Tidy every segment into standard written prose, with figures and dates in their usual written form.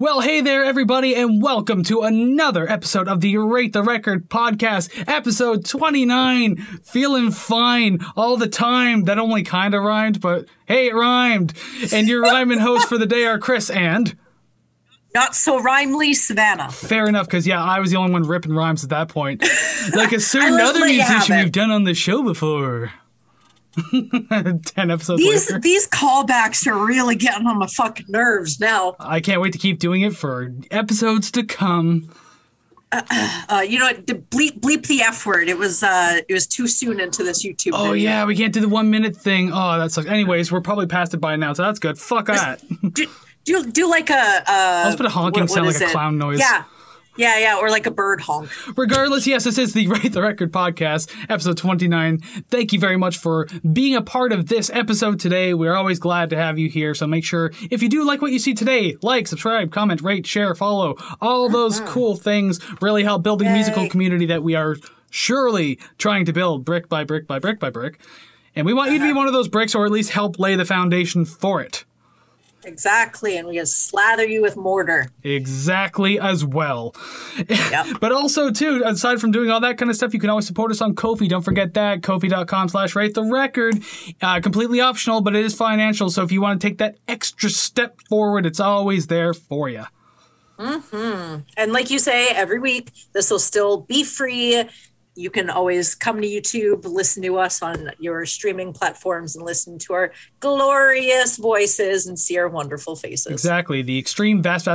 Well, hey there, everybody, and welcome to another episode of the Rate the Record podcast, episode 29. Feeling fine all the time. That only kind of rhymed, but hey, it rhymed. And your rhyming hosts for the day are Kris and... Not so rhymely, Savannah. Fair enough, because yeah, I was the only one ripping rhymes at that point. Like a certain other musician we've done on the show before. 10 episodes later. These callbacks are really getting on my fucking nerves now. I can't wait to keep doing it for episodes to come. You know, bleep the F word. It was too soon into this YouTube video. Oh yeah, we can't do the 1 minute thing. Oh, that sucks. Anyways, we're probably past it by now, so that's good. Fuck that. Do like a let's put a honking sound like a clown noise. Yeah, or like a bird honk. Regardless, yes, this is the Rate the Record podcast, episode 29. Thank you very much for being a part of this episode today. We're always glad to have you here, so make sure, if you do like what you see today, like, subscribe, comment, rate, share, follow. All those cool things really help build the musical community that we are surely trying to build brick by brick by brick by brick. And we want you to be one of those bricks, or at least help lay the foundation for it. Exactly, and we just slather you with mortar. Exactly as well. Yep. But also, too, aside from doing all that kind of stuff, you can always support us on Ko-fi. Don't forget that. Ko-fi.com/rate the record. Completely optional, but it is financial. So if you want to take that extra step forward, it's always there for you. Mm-hmm. And like you say, every week, this will still be free. You can always come to YouTube, listen to us on your streaming platforms, and listen to our glorious voices and see our wonderful faces. Exactly. The extreme vast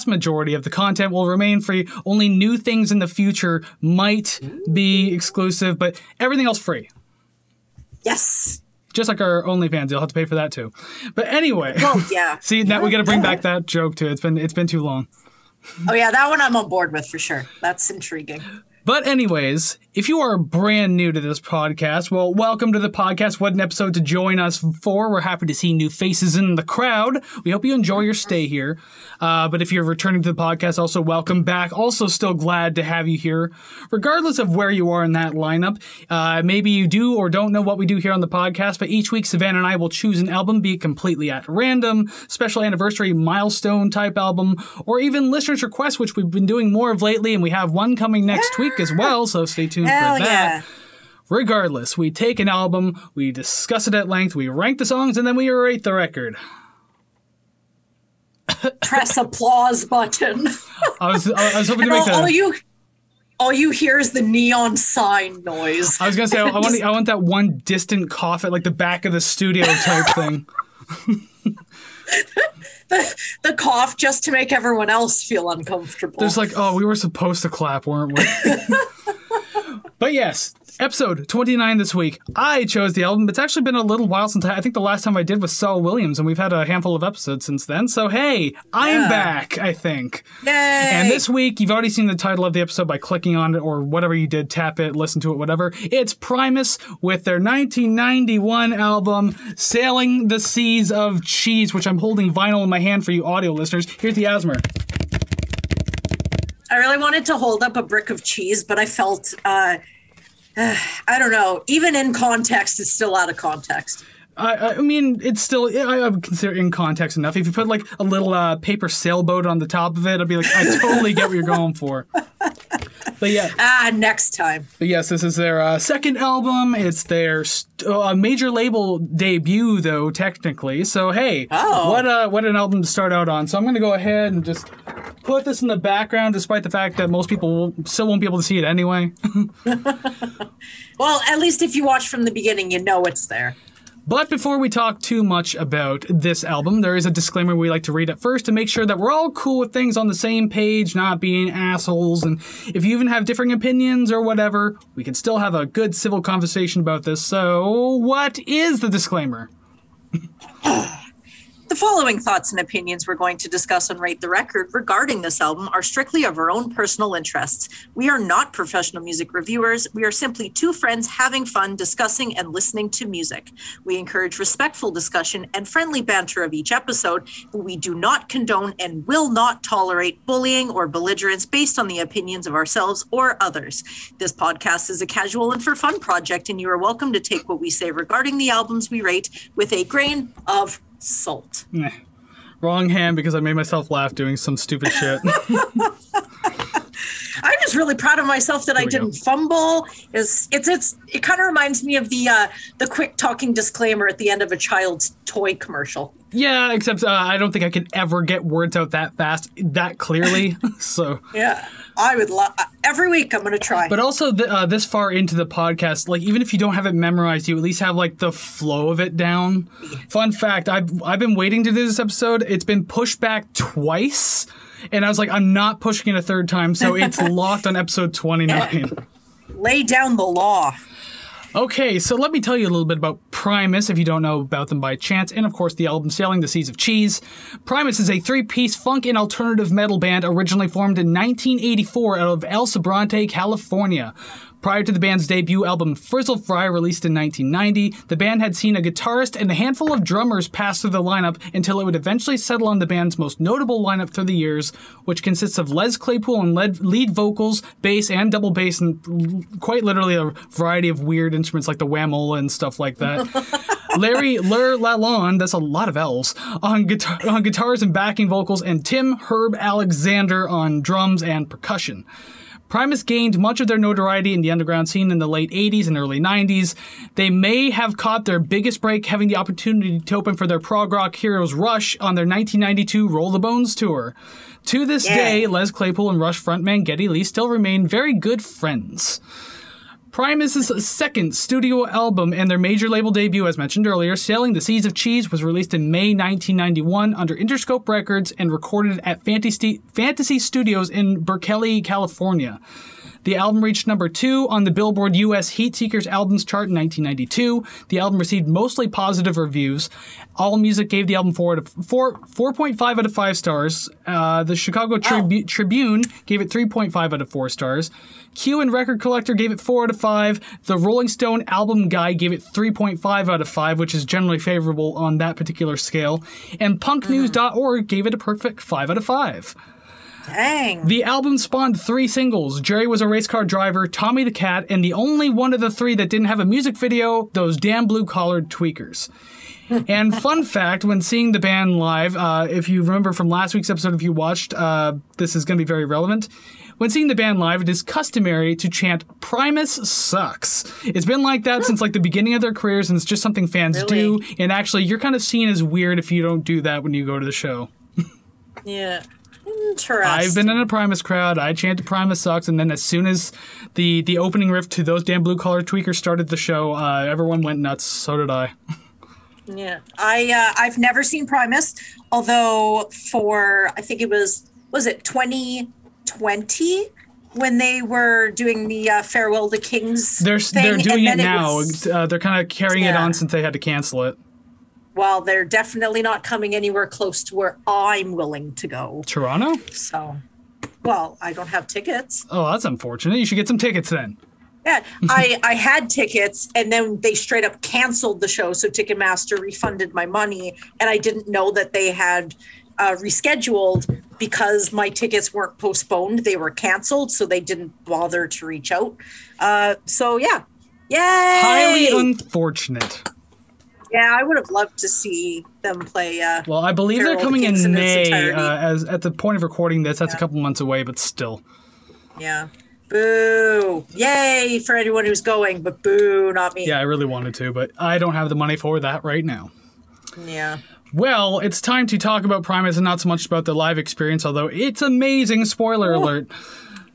majority of the content will remain free. Only new things in the future might be exclusive, but everything else free. Yes. Just like our OnlyFans, you'll have to pay for that too. But anyway. Well, yeah. See, now we got to bring back that joke too. It's been too long. Oh yeah, that one I'm on board with for sure. That's intriguing. But anyways, if you are brand new to this podcast, well, welcome to the podcast. What an episode to join us for. We're happy to see new faces in the crowd. We hope you enjoy your stay here. But if you're returning to the podcast, also welcome back. Also still glad to have you here. Regardless of where you are in that lineup, maybe you do or don't know what we do here on the podcast, but each week Savannah and I will choose an album, be it completely at random, special anniversary, milestone type album, or even listeners' requests, which we've been doing more of lately, and we have one coming next week as well, so stay tuned for that. Yeah. Regardless, we take an album, we discuss it at length, we rank the songs, and then we rate the record. Press applause button. I was hoping to make that. All you hear is the neon sign noise. I was gonna say I want that one distant cough at like the back of the studio type thing. The cough just to make everyone else feel uncomfortable. There's like, oh, we were supposed to clap, weren't we? But yes, episode 29 this week. I chose the album. It's actually been a little while since I think the last time I did was Saul Williams, and we've had a handful of episodes since then. So hey, I'm back, I think. Yay! And this week, you've already seen the title of the episode by clicking on it or whatever you did, tap it, listen to it, whatever. It's Primus with their 1991 album, Sailing the Seas of Cheese, which I'm holding vinyl in my hand for you audio listeners. Here's the Asmer. I really wanted to hold up a brick of cheese, but I felt, I don't know, even in context, it's still out of context. I mean, it's still, I would consider in context enough. If you put like a little paper sailboat on the top of it, I'd be like, I totally get what you're going for. But yeah. Next time. But yes, this is their second album. It's their major label debut, though, technically. So hey, what an album to start out on. So I'm going to go ahead and just put this in the background, despite the fact that most people still won't be able to see it anyway. Well, at least if you watch from the beginning, you know it's there. But before we talk too much about this album, there is a disclaimer we like to read at first to make sure that we're all cool with things on the same page, not being assholes. And if you even have differing opinions or whatever, we can still have a good civil conversation about this. So what is the disclaimer? The following thoughts and opinions we're going to discuss on Rate the Record regarding this album are strictly of our own personal interests. We are not professional music reviewers. We are simply two friends having fun discussing and listening to music. We encourage respectful discussion and friendly banter of each episode, but we do not condone and will not tolerate bullying or belligerence based on the opinions of ourselves or others. This podcast is a casual and for fun project, and you are welcome to take what we say regarding the albums we rate with a grain of salt. Wrong hand because I made myself laugh doing some stupid shit. I'm just really proud of myself that I didn't fumble. It kind of reminds me of the quick talking disclaimer at the end of a child's toy commercial. Yeah, except I don't think I could ever get words out that fast, that clearly. So yeah, I would love every week. I'm going to try. But also this far into the podcast, like even if you don't have it memorized, you at least have like the flow of it down. Fun fact: I've been waiting to do this episode. It's been pushed back twice. And I was like, I'm not pushing it a third time, so it's locked on episode 29. Lay down the law. Okay, so let me tell you a little bit about Primus, if you don't know about them by chance, and of course the album Sailing the Seas of Cheese. Primus is a three-piece funk and alternative metal band originally formed in 1984 out of El Sobrante, California. Prior to the band's debut album Frizzle Fry, released in 1990, the band had seen a guitarist and a handful of drummers pass through the lineup until it would eventually settle on the band's most notable lineup through the years, which consists of Les Claypool on lead vocals, bass, and double bass, and quite literally a variety of weird instruments like the whamola and stuff like that. Larry Lalonde, that's a lot of L's, on guitars and backing vocals, and Tim Herb Alexander on drums and percussion. Primus gained much of their notoriety in the underground scene in the late 80s and early 90s. They may have caught their biggest break having the opportunity to open for their prog rock heroes Rush on their 1992 Roll the Bones tour. To this day, Les Claypool and Rush frontman Geddy Lee still remain very good friends. Primus' second studio album and their major label debut, as mentioned earlier, Sailing the Seas of Cheese, was released in May 1991 under Interscope Records and recorded at Fantasy Studios in Berkeley, California. The album reached number 2 on the Billboard US Heatseekers Albums Chart in 1992. The album received mostly positive reviews. AllMusic gave the album 4.5 out of 5 stars. The Chicago Tribune gave it 3.5 out of 4 stars. Q and Record Collector gave it 4 out of 5. The Rolling Stone Album Guide gave it 3.5 out of 5, which is generally favorable on that particular scale. And punknews.org gave it a perfect 5 out of 5. Dang. The album spawned 3 singles. Jerry Was a Race Car Driver, Tommy the Cat, and the only one of the 3 that didn't have a music video, Those Damn Blue-Collared Tweakers. And fun fact, when seeing the band live, if you remember from last week's episode, if you watched, this is going to be very relevant. When seeing the band live, it is customary to chant, "Primus sucks." It's been like that since like the beginning of their careers, and it's just something fans do. And actually, you're kind of seen as weird if you don't do that when you go to the show. Yeah. Interesting. I've been in a Primus crowd. I chanted "Primus sucks," and then as soon as the opening riff to Those Damn Blue-Collar Tweakers started the show, everyone went nuts. So did I. Yeah, I've never seen Primus, although I think it was it 2020 when they were doing the Farewell to Kings they're thing, doing it now. They're kind of carrying it on since they had to cancel it. Well, they're definitely not coming anywhere close to where I'm willing to go. Toronto? So, well, I don't have tickets. Oh, that's unfortunate. You should get some tickets then. Yeah, I had tickets, and then they straight up canceled the show, so Ticketmaster refunded my money, and I didn't know that they had rescheduled because my tickets weren't postponed. They were canceled, so they didn't bother to reach out. So, yeah. Yay! Highly unfortunate. Yeah, I would have loved to see them play. Well, I believe they're coming in May. As at the point of recording this, that's a couple months away, but still. Yeah. Boo! Yay for anyone who's going, but boo, not me. Yeah, I really wanted to, but I don't have the money for that right now. Yeah. Well, it's time to talk about Primus and not so much about the live experience, although it's amazing. Spoiler alert.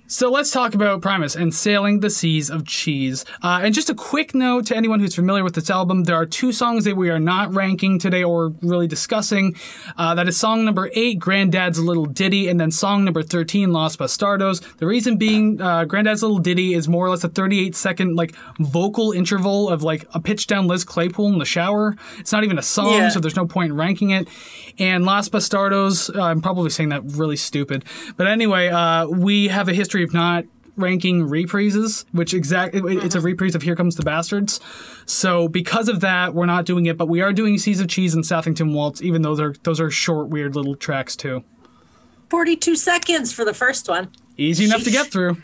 So let's talk about Primus and Sailing the Seas of Cheese. And just a quick note to anyone who's familiar with this album, there are 2 songs that we are not ranking today or really discussing. That is song number 8, Granddad's Little Ditty, and then song number 13, Los Bastardos. The reason being, Granddad's Little Ditty is more or less a 38-second like vocal interval of like a pitch down Liz Claypool in the shower. It's not even a song, so there's no point in ranking it. And Los Bastardos, I'm probably saying that really stupid. But anyway, we have a history of not ranking reprises, which it's a reprise of Here Comes the Bastards. So because of that, we're not doing it, but we are doing Seas of Cheese and Southington Waltz, even though those are short, weird little tracks too. 42 seconds for the first one. Easy enough to get through.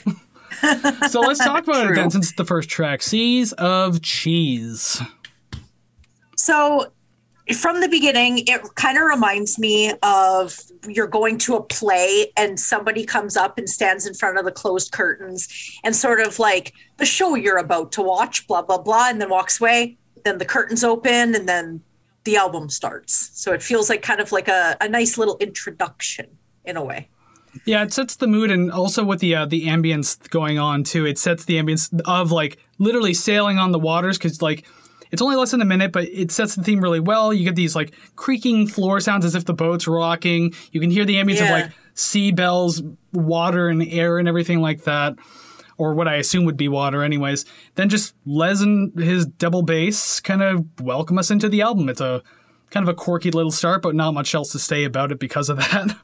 So let's talk about it then, since it's the first track, Seas of Cheese. So from the beginning, it kind of reminds me of you're going to a play and somebody comes up and stands in front of the closed curtains and sort of like the show you're about to watch, blah, blah, blah, and then walks away. Then the curtains open and then the album starts. So it feels like kind of like a nice little introduction in a way. Yeah, it sets the mood, and also with the ambience going on too, it sets the ambience of like literally sailing on the waters, because like it's only less than a minute, but it sets the theme really well. You get these like creaking floor sounds as if the boat's rocking. You can hear the ambience of like seabells, water and air and everything like that, or what I assume would be water anyways. Then just Les and his double bass kind of welcome us into the album. It's a kind of a quirky little start, but not much else to say about it because of that.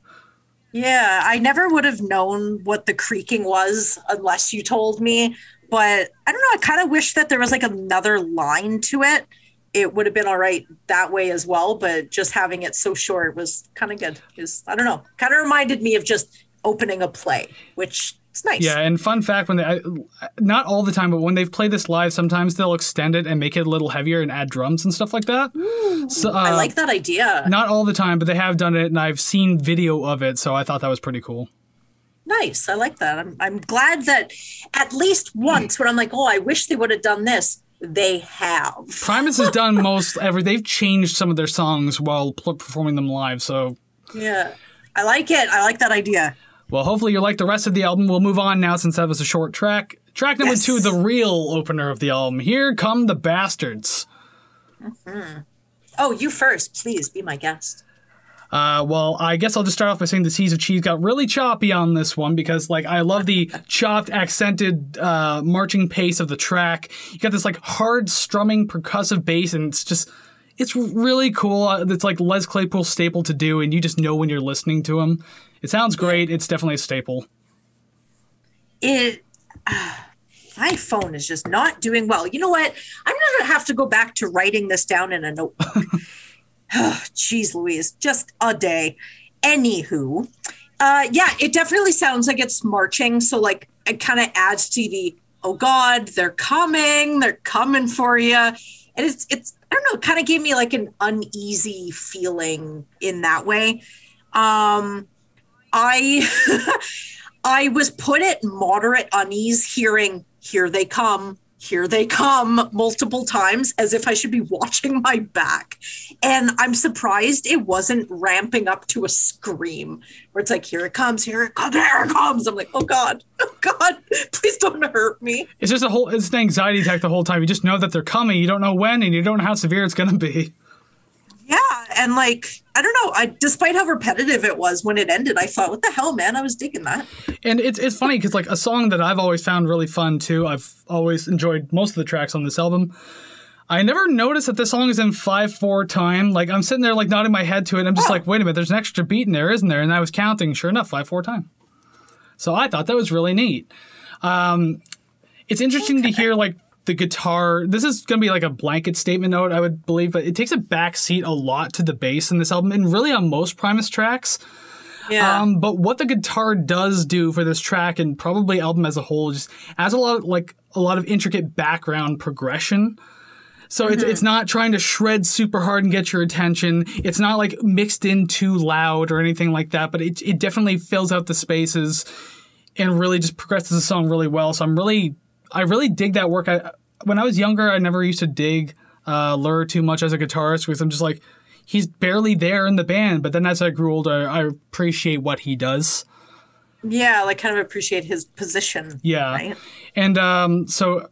Yeah, I never would have known what the creaking was unless you told me. But I don't know, I kind of wish that there was like another line to it. It would have been all right that way as well, but just having it so short was kind of good. I don't know, kind of reminded me of just opening a play, which is nice. Yeah, and fun fact, when they, not all the time, but when they've played this live, sometimes they'll extend it and make it a little heavier and add drums and stuff like that. Ooh, so, I like that idea. Not all the time, but they have done it, and I've seen video of it, so I thought that was pretty cool. Nice. I like that. I'm glad that at least once when I'm like, oh, I wish they would have done this, they have. Primus has done most ever. They've changed some of their songs while performing them live, so. Yeah. I like it. I like that idea. Well, hopefully you like the rest of the album. We'll move on now since that was a short track. Track number 2, the real opener of the album. Here Come the Bastards. Mm-hmm. Oh, you first. Please be my guest. Well, I guess I'll just start off by saying the Seas of Cheese got really choppy on this one because, like, I love the chopped, accented marching pace of the track. You got this, like, hard strumming percussive bass, and it's really cool. It's like Les Claypool's staple to do, and you just know when you're listening to him. It sounds great. It's definitely a staple. My phone is just not doing well. You know what? I'm going to have to go back to writing this down in a notebook. Jeez Louise, just a day. Anywho, yeah, it definitely sounds like it's marching. So like it kind of adds to the, oh God, they're coming for you. And it's I don't know, it kind of gave me like an uneasy feeling in that way. I I was put at moderate unease hearing here they come multiple times as if I should be watching my back. And I'm surprised it wasn't ramping up to a scream where it's like, here it comes, here it comes, here it comes. I'm like, oh God, please don't hurt me. It's just it's an anxiety attack the whole time. You just know that they're coming. You don't know when, and you don't know how severe it's going to be. Yeah. And like, I don't know, despite how repetitive it was when it ended, I thought, what the hell, man? I was digging that. And it's funny because like a song that I've always found really fun too, I've always enjoyed most of the tracks on this album. I never noticed that this song is in 5/4 time. Like I'm sitting there like nodding my head to it. And I'm just like, wait a minute, there's an extra beat in there, isn't there? And I was counting, sure enough, 5/4 time. So I thought that was really neat. It's interesting to hear like the guitar. This is going to be like a blanket statement note, I would believe, but it takes a back seat a lot to the bass in this album and really on most Primus tracks. Yeah. But what the guitar does do for this track and probably album as a whole just adds a lot of intricate background progression. So it's not trying to shred super hard and get your attention. It's not like mixed in too loud or anything like that, but it definitely fills out the spaces and really just progresses the song really well. So I really dig that work. When I was younger, I never used to dig Lur too much as a guitarist because I'm just like, he's barely there in the band. But then as I grew older, I appreciate what he does. Yeah, like kind of appreciate his position. Yeah. Right? And so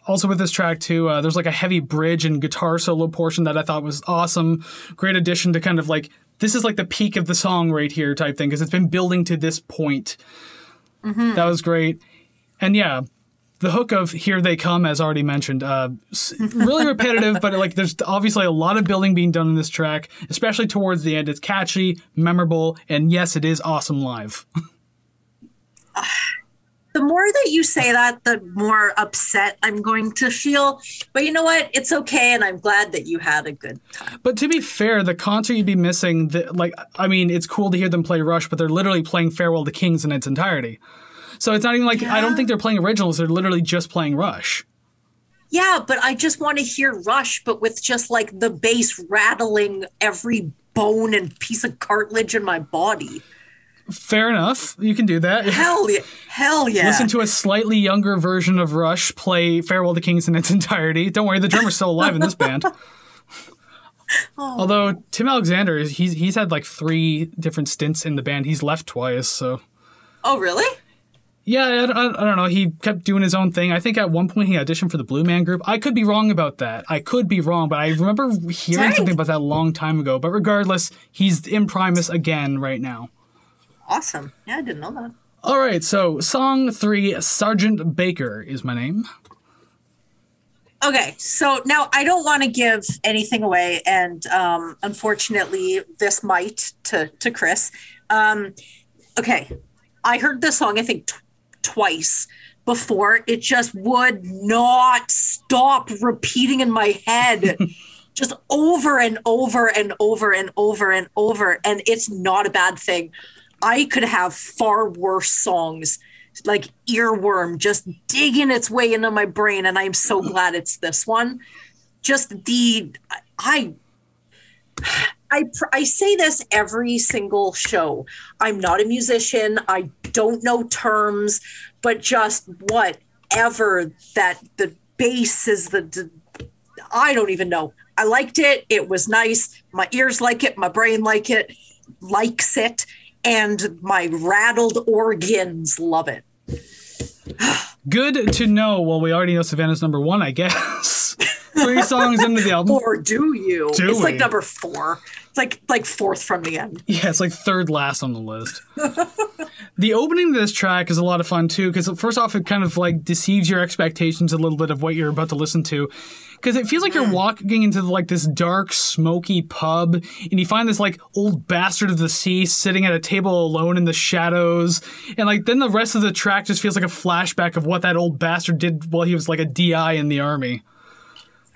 also with this track too, there's like a heavy bridge and guitar solo portion that I thought was awesome. Great addition to kind of like, this is like the peak of the song right here type thing because it's been building to this point. That was great. And yeah, the hook of Here They Come, as already mentioned, really repetitive, but like there's obviously a lot of building being done in this track, especially towards the end. It's catchy, memorable, and yes, it is awesome live. The more that you say that, the more upset I'm going to feel. But you know what? It's okay, and I'm glad that you had a good time. But to be fair, the concert you'd be missing, it's cool to hear them play Rush, but they're literally playing Farewell to Kings in its entirety. So it's not even like, I don't think they're playing originals. They're literally just playing Rush. Yeah, but I just want to hear Rush, but with just like the bass rattling every bone and piece of cartilage in my body. Fair enough. You can do that. Hell yeah. Hell yeah. Listen to a slightly younger version of Rush play Farewell to Kings in its entirety. Don't worry, the drummer's still alive in this band. Although Tim Alexander, he's had like 3 different stints in the band. He's left twice, so. Oh, really? Yeah, I don't know. He kept doing his own thing. I think at one point he auditioned for the Blue Man Group. I could be wrong about that. I could be wrong, but I remember hearing something about that a long time ago. But regardless, he's in Primus again right now. Awesome. Yeah, I didn't know that. All right, so song 3, Sergeant Baker is my name. Okay, so now I don't want to give anything away, and unfortunately, this might to Kris. Okay, I heard this song, I think, twice before. It just would not stop repeating in my head. Just over and over and over and over and over, and it's not a bad thing. I could have far worse songs, like Earworm, just digging its way into my brain, and I'm so glad it's this one. Just I say this every single show. I'm not a musician. I don't know terms, but just whatever that the bass is I don't even know. I liked it. It was nice. My ears like it. My brain likes it. And my rattled organs love it. Good to know. Well, we already know Savannah's number 1, I guess. 3 songs into the album. Or do you? It's like number 4. It's like 4th from the end. Yeah, it's like 3rd last on the list. The opening to this track is a lot of fun too, because first off, it kind of like deceives your expectations a little bit of what you're about to listen to. Because it feels like you're walking into like this dark, smoky pub, and you find this like old bastard of the sea sitting at a table alone in the shadows, and like then the rest of the track just feels like a flashback of what that old bastard did while he was like a DI in the army.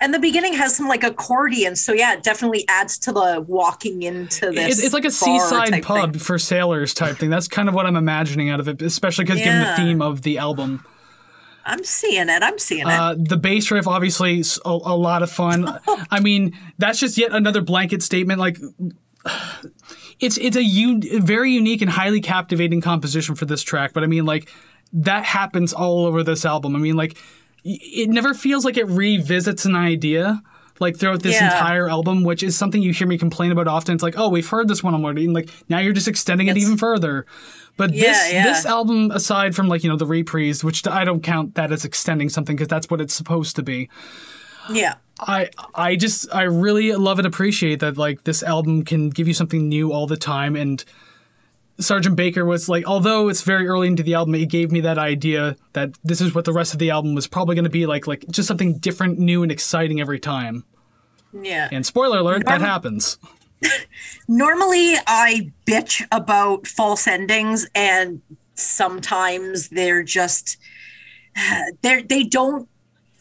And the beginning has some like accordion, so yeah, it definitely adds to the walking into this. It's like a seaside pub for sailors type thing. That's kind of what I'm imagining out of it, especially because given the theme of the album. I'm seeing it. The bass riff, obviously, a lot of fun. I mean, that's just yet another blanket statement. Like, it's a very unique and highly captivating composition for this track. But I mean, like, that happens all over this album. I mean, like, it never feels like it revisits an idea. Like throughout this entire album, which is something you hear me complain about often. It's like, oh, we've heard this one already, and like now you're just extending it even further. But this album, aside from like, you know, the reprise, which I don't count that as extending something because that's what it's supposed to be. Yeah. I really love and appreciate that like this album can give you something new all the time. And Sergeant Baker was like, although it's very early into the album, it gave me that idea that this is what the rest of the album was probably going to be like just something different, new, and exciting every time. Yeah. And spoiler alert, that happens. Normally, I bitch about false endings, and sometimes they're just they don't,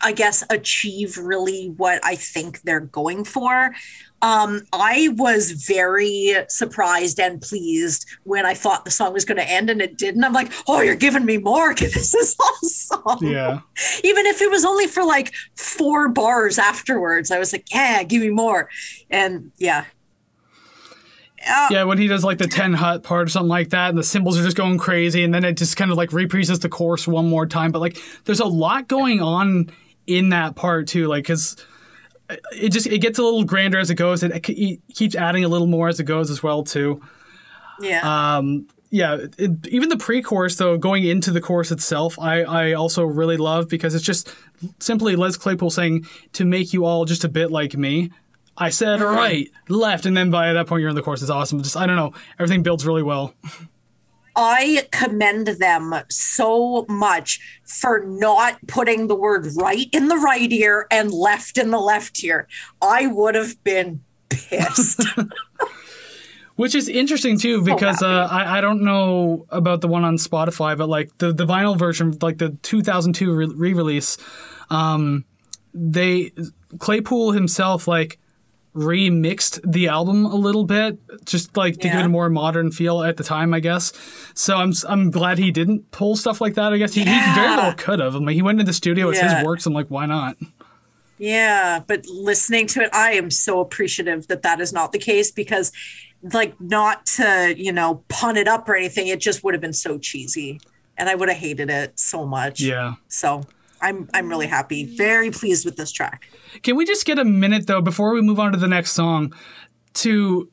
I guess, achieve really what I think they're going for. I was very surprised and pleased when I thought the song was going to end and it didn't. I'm like, oh, you're giving me more because this is awesome. Yeah. Even if it was only for like 4 bars afterwards, I was like, yeah, give me more. And yeah. Yeah, when he does like the 10 hut part or something like that, and the cymbals are just going crazy, and then it just kind of like reprises the chorus one more time. But like, there's a lot going on in that part too, like, because it gets a little grander as it goes. It keeps adding a little more as it goes as well too. Yeah. Even the pre-chorus though, going into the chorus itself, I also really love, because it's just simply Les Claypool saying, to make you all just a bit like me. I said right, left, and then by that point you're in the chorus. It's awesome. Just, I don't know, everything builds really well. I commend them so much for not putting the word right in the right ear and left in the left ear. I would have been pissed. Which is interesting too, because I don't know about the one on Spotify, but like the vinyl version, like the 2002 re-release, Claypool himself like remixed the album a little bit, just like to give it a more modern feel at the time, I guess. So I'm glad he didn't pull stuff like that. I guess he very well could have. I mean, he went into the studio. It's his works. I'm like, why not? Yeah, but listening to it, I am so appreciative that that is not the case, because like, not to, pun it up or anything, it just would have been so cheesy and I would have hated it so much. Yeah. So I'm really happy, very pleased with this track. Can we just get a minute though, before we move on to the next song, to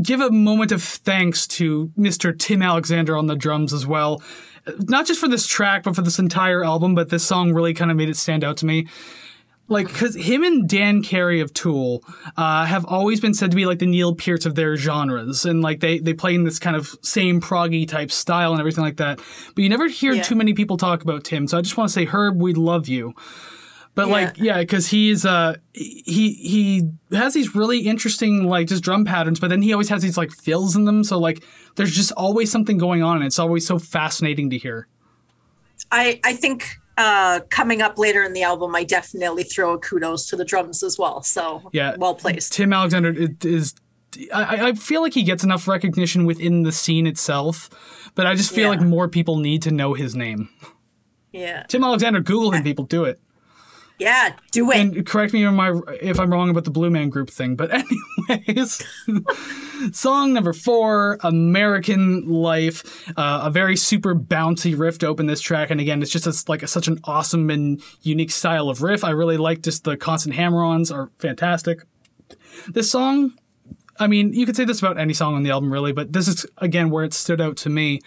give a moment of thanks to Mr. Tim Alexander on the drums as well. Not just for this track, but for this entire album, but this song really kind of made it stand out to me. Like, because him and Dan Carey of Tool have always been said to be like the Neil Pearce of their genres. And like they play in this kind of same proggy type style and everything like that. But you never hear too many people talk about Tim. So I just want to say, Herb, we love you. But because he's he has these really interesting like just drum patterns, but then he always has these like fills in them. So like there's just always something going on, and it's always so fascinating to hear. I think coming up later in the album, I definitely throw a kudos to the drums as well. So well placed. Tim Alexander is. I feel like he gets enough recognition within the scene itself, but I just feel like more people need to know his name. Yeah, Tim Alexander. Google him, people. Do it. Yeah, do it. And correct me if I'm wrong about the Blue Man Group thing, but anyways, song number 4, American Life, a very super bouncy riff to open this track, and again, it's just such an awesome and unique style of riff. I really like just the constant hammer-ons are fantastic. This song, I mean, you could say this about any song on the album, really, but this is, again, where it stood out to me.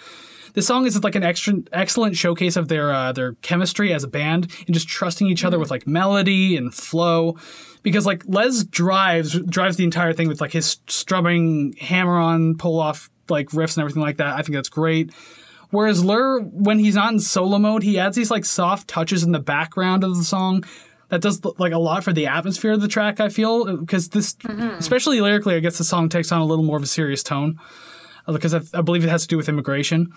This song is like an excellent showcase of their chemistry as a band and just trusting each other with like melody and flow, because like Les drives the entire thing with like his strumming, hammer-on, pull-off like riffs and everything like that. I think that's great. Whereas Lur, when he's not in solo mode, he adds these like soft touches in the background of the song that does like a lot for the atmosphere of the track, I feel, because this, especially lyrically, I guess the song takes on a little more of a serious tone, because I believe it has to do with immigration.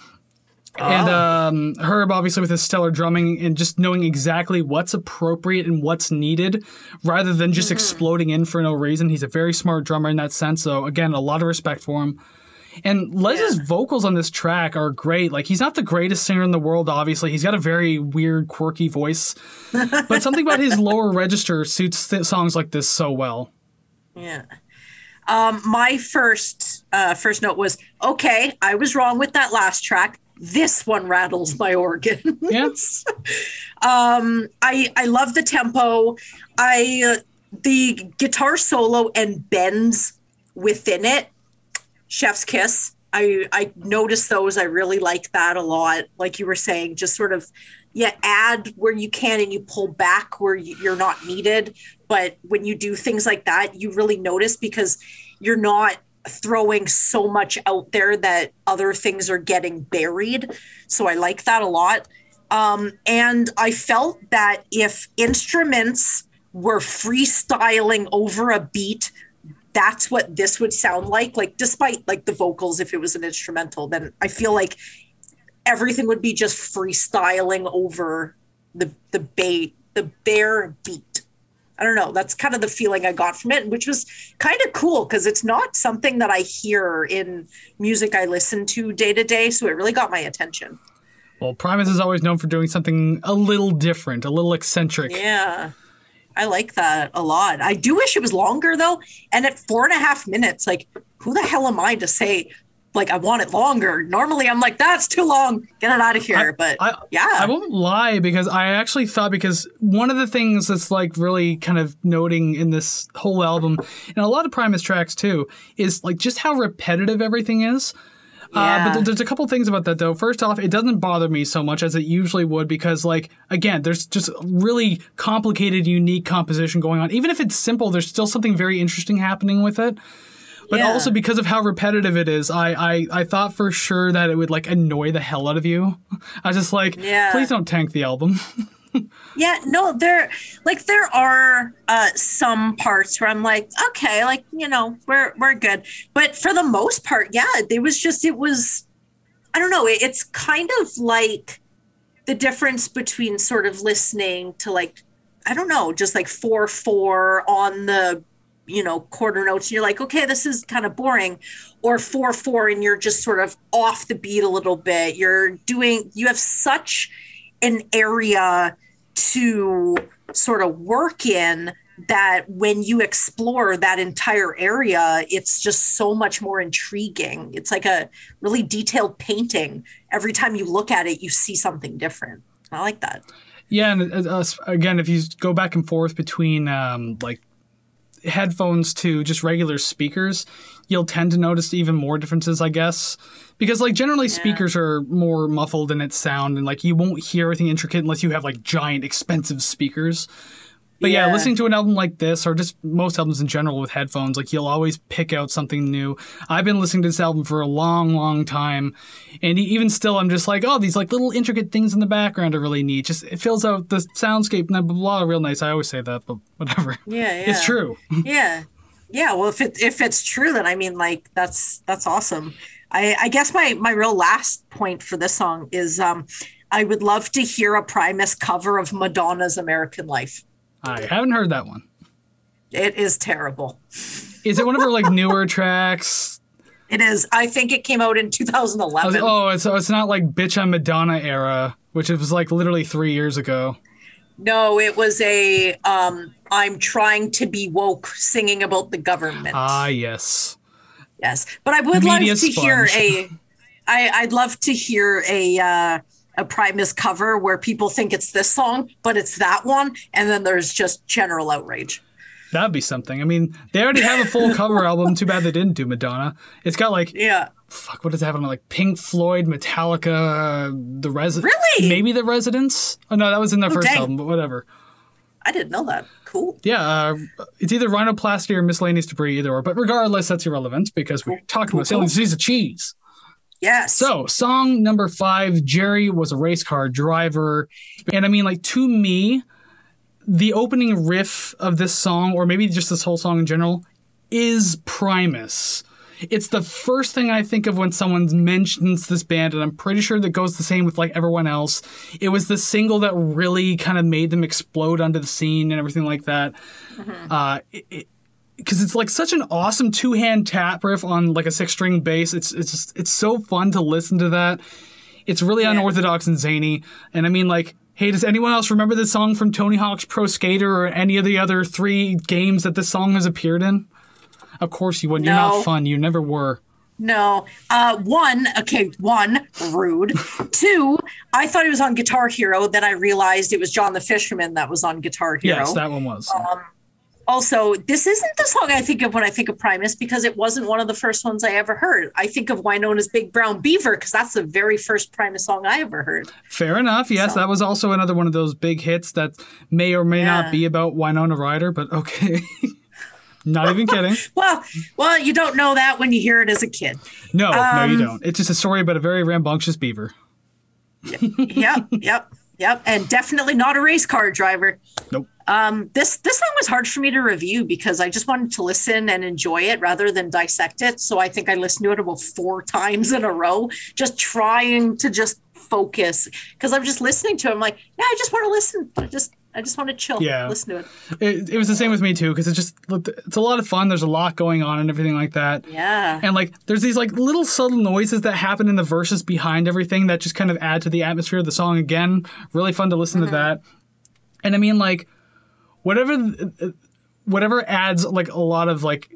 And Herb, obviously, with his stellar drumming and just knowing exactly what's appropriate and what's needed, rather than just exploding in for no reason. He's a very smart drummer in that sense. So, again, a lot of respect for him. And Les's vocals on this track are great. Like, he's not the greatest singer in the world, obviously. He's got a very weird, quirky voice. But something about his lower register suits songs like this so well. Yeah. My first note was, okay, I was wrong with that last track. This one rattles my organs. Yes. I love the tempo. The guitar solo and bends within it. Chef's kiss. I noticed those. I really like that a lot. Like you were saying, just sort of, add where you can and you pull back where you're not needed. But when you do things like that, you really notice, because you're not throwing so much out there that other things are getting buried. So I like that a lot. And I felt that if instruments were freestyling over a beat, that's what this would sound like. Like, despite like the vocals, if it was an instrumental, then I feel like everything would be just freestyling over the bare beat. I don't know. That's kind of the feeling I got from it, which was kind of cool, because it's not something that I hear in music I listen to day to day. So it really got my attention. Well, Primus is always known for doing something a little different, a little eccentric. Yeah, I like that a lot. I do wish it was longer, though. And at 4.5 minutes, like, who the hell am I to say, like, I want it longer? Normally I'm like, that's too long, get it out of here. I won't lie, because I actually thought, because one of the things that's like really kind of noting in this whole album, and a lot of Primus tracks too, is like just how repetitive everything is. But there's a couple things about that, though. First off, it doesn't bother me so much as it usually would, because, like, again, there's just really complicated, unique composition going on. Even if it's simple, there's still something very interesting happening with it. But also, because of how repetitive it is, I thought for sure that it would, like, annoy the hell out of you. I was just like, please don't tank the album. There are some parts where I'm like, okay, like, we're good. But for the most part, it was, I don't know, it's kind of like the difference between sort of listening to, like, I don't know, just like 4/4 on the, quarter notes, and you're like, okay, this is kind of boring, or 4/4 and you're just sort of off the beat a little bit. You have such an area to sort of work in that when you explore that entire area, it's just so much more intriguing. It's like a really detailed painting. Every time you look at it, you see something different. I like that. Yeah, and again, if you go back and forth between like headphones to just regular speakers, you'll tend to notice even more differences, I guess. Because like generally speakers are more muffled in its sound, and like you won't hear everything intricate unless you have like giant expensive speakers. But yeah, listening to an album like this, or just most albums in general with headphones, like you'll always pick out something new. I've been listening to this album for a long, long time, and even still, I'm just like, oh, these like little intricate things in the background are really neat. Just it fills out the soundscape and blah, blah, blah, real nice. I always say that, but whatever. Yeah. It's true. Yeah. Well, if it's true, then I mean, like that's awesome. I guess my real last point for this song is I would love to hear a Primus cover of Madonna's American Life. I haven't heard that one. It is terrible. Is it one of her like newer tracks? It is. I think it came out in 2011. It's not like Bitch I'm Madonna era, which it was like literally 3 years ago. No, it was a I'm trying to be woke singing about the government. Ah, yes. Yes. But I would love to hear I'd love to hear a Primus cover where people think it's this song, but it's that one, and then there's just general outrage. That'd be something. I mean, they already have a full cover album. Too bad they didn't do Madonna. It's got like fuck, what does it have on like Pink Floyd, Metallica, The Residents? Really? Maybe The Residents? Oh no, that was in their first album, but whatever. I didn't know that. Cool. Yeah, it's either rhinoplasty or miscellaneous debris, either or. But regardless, that's irrelevant because we're talking about sailing seas of cheese. Yes. So, song number 5, Jerry was a race car driver. And I mean, like, to me, the opening riff of this song, or maybe just this whole song in general, is Primus. It's the first thing I think of when someone mentions this band, and I'm pretty sure that goes the same with, like, everyone else. It was the single that really kind of made them explode onto the scene and everything like that. Mm-hmm. Because it's like such an awesome 2-hand tap riff on like a 6-string bass. It's so fun to listen to that. It's really unorthodox and zany. And I mean, like, hey, does anyone else remember this song from Tony Hawk's Pro Skater or any of the other 3 games that this song has appeared in? Of course you wouldn't. No. You're not fun. You never were. No. One, rude. 2, I thought it was on Guitar Hero. Then I realized it was John the Fisherman that was on Guitar Hero. Yes, that one was. Also, this isn't the song I think of when I think of Primus because it wasn't one of the first ones I ever heard. I think of Winona's Big Brown Beaver because that's the very first Primus song I ever heard. Fair enough. Yes, that was also another one of those big hits that may or may not be about Winona Ryder, but okay. Not even kidding. Well, you don't know that when you hear it as a kid. No, you don't. It's just a story about a very rambunctious beaver. Yep. And definitely not a race car driver. Nope. This song was hard for me to review because I just wanted to listen and enjoy it rather than dissect it. So I think I listened to it about 4 times in a row, just trying to just focus because I'm just listening to it. I'm like, yeah, I just want to listen. I just want to chill. Yeah. Listen to it. It was the same with me too because it's a lot of fun. There's a lot going on and everything like that. Yeah. And like there's these like little subtle noises that happen in the verses behind everything that just kind of add to the atmosphere of the song. Again, really fun to listen to that. And I mean like whatever adds like a lot of like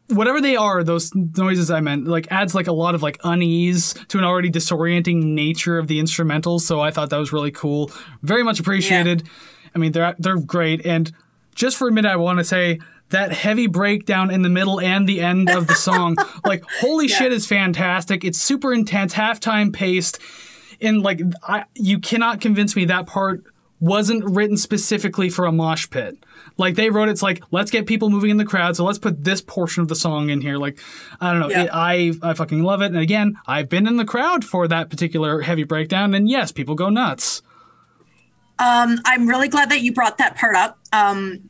whatever they are, those noises I meant, like adds like a lot of like unease to an already disorienting nature of the instrumentals. So I thought that was really cool. Very much appreciated. Yeah. I mean, they're great. And just for a minute, I want to say that heavy breakdown in the middle and the end of the song, like, holy shit, is fantastic. It's super intense, halftime paced. And like, you cannot convince me that part wasn't written specifically for a mosh pit. Like they wrote, it's like, let's get people moving in the crowd. So let's put this portion of the song in here. Like, I don't know. Yeah. I fucking love it. And again, I've been in the crowd for that particular heavy breakdown. And yes, people go nuts. I'm really glad that you brought that part up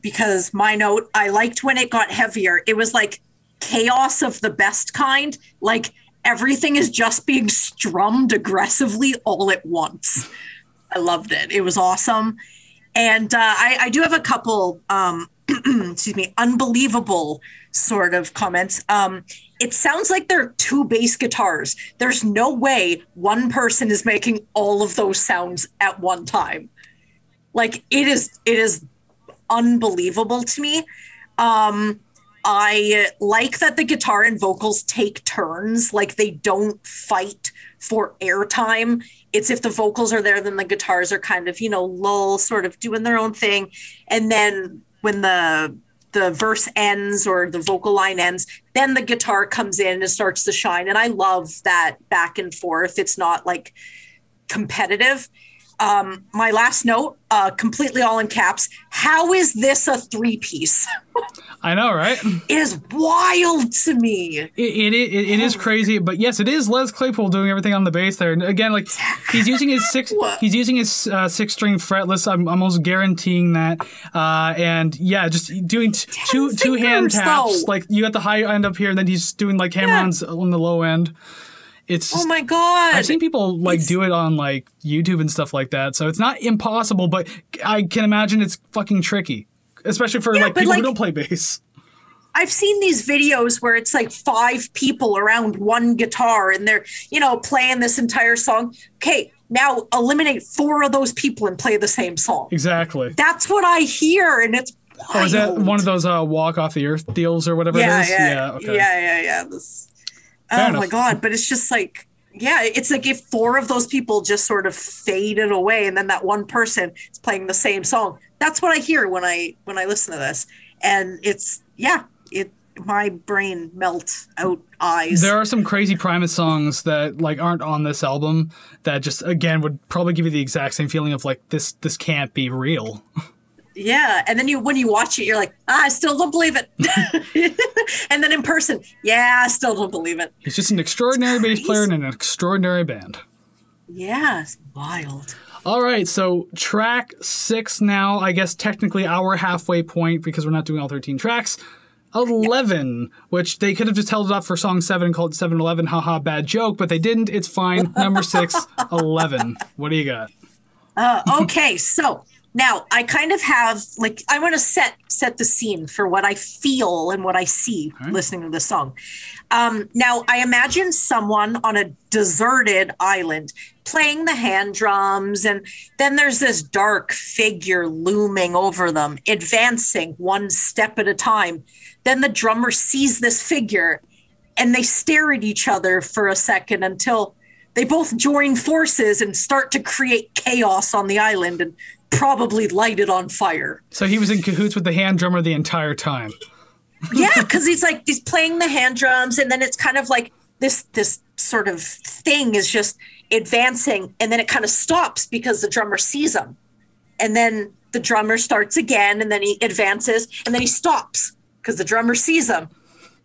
because my note, I liked when it got heavier. It was like chaos of the best kind. Like everything is just being strummed aggressively all at once. I loved it. It was awesome. And I do have a couple, unbelievable sort of comments. It sounds like there are 2 bass guitars. There's no way one person is making all of those sounds at one time. Like it is unbelievable to me. I like that the guitar and vocals take turns, like they don't fight for airtime. It's if the vocals are there, then the guitars are kind of, lull, sort of doing their own thing. And then when the verse ends or the vocal line ends, then the guitar comes in and starts to shine. And I love that back and forth. It's not like competitive. My last note, completely all in caps. How is this a 3-piece? I know, right? It is wild to me. It is crazy, but yes, it is Les Claypool doing everything on the bass there. And again, like he's using his 6-string fretless. I'm almost guaranteeing that. And yeah, just doing two hand taps. Though. Like you got the high end up here, and then he's doing like hammer-ons on the low end. It's oh my god! I've seen people do it on like YouTube and stuff like that, so it's not impossible. But I can imagine it's fucking tricky, especially for people who don't play bass. I've seen these videos where it's like 5 people around one guitar, and they're playing this entire song. Okay, now eliminate 4 of those people and play the same song. Exactly. That's what I hear, and it's wild. Oh, is that one of those walk off the earth deals or whatever it is? Yeah. Okay. Yeah. Oh my god! But it's just like, it's like if 4 of those people just sort of faded away, and then that one person is playing the same song. That's what I hear when I listen to this, and it's my brain melts out eyes. There are some crazy Primus songs that like aren't on this album that just again would probably give you the exact same feeling of like this can't be real. Yeah, and then when you watch it, you're like, I still don't believe it. And then in person, I still don't believe it. He's just an extraordinary bass player in an extraordinary band. Yeah, it's wild. All right, so track 6 now, I guess technically our halfway point because we're not doing all 13 tracks. 11, which they could have just held it up for song 7 and called it 7-11, haha, bad joke, but they didn't. It's fine. Number 6, 11. What do you got? Okay, so... Now, I kind of have, I want to set the scene for what I feel and what I see listening to this song. Now, I imagine someone on a deserted island playing the hand drums, and then there's this dark figure looming over them, advancing one step at a time. Then the drummer sees this figure, and they stare at each other for a second until they both join forces and start to create chaos on the island and probably light it on fire. So he was in cahoots with the hand drummer the entire time. Yeah, because he's playing the hand drums, and then it's kind of like this sort of thing is just advancing, and then it kind of stops because the drummer sees him. And then the drummer starts again, and then he advances, and then he stops because the drummer sees him.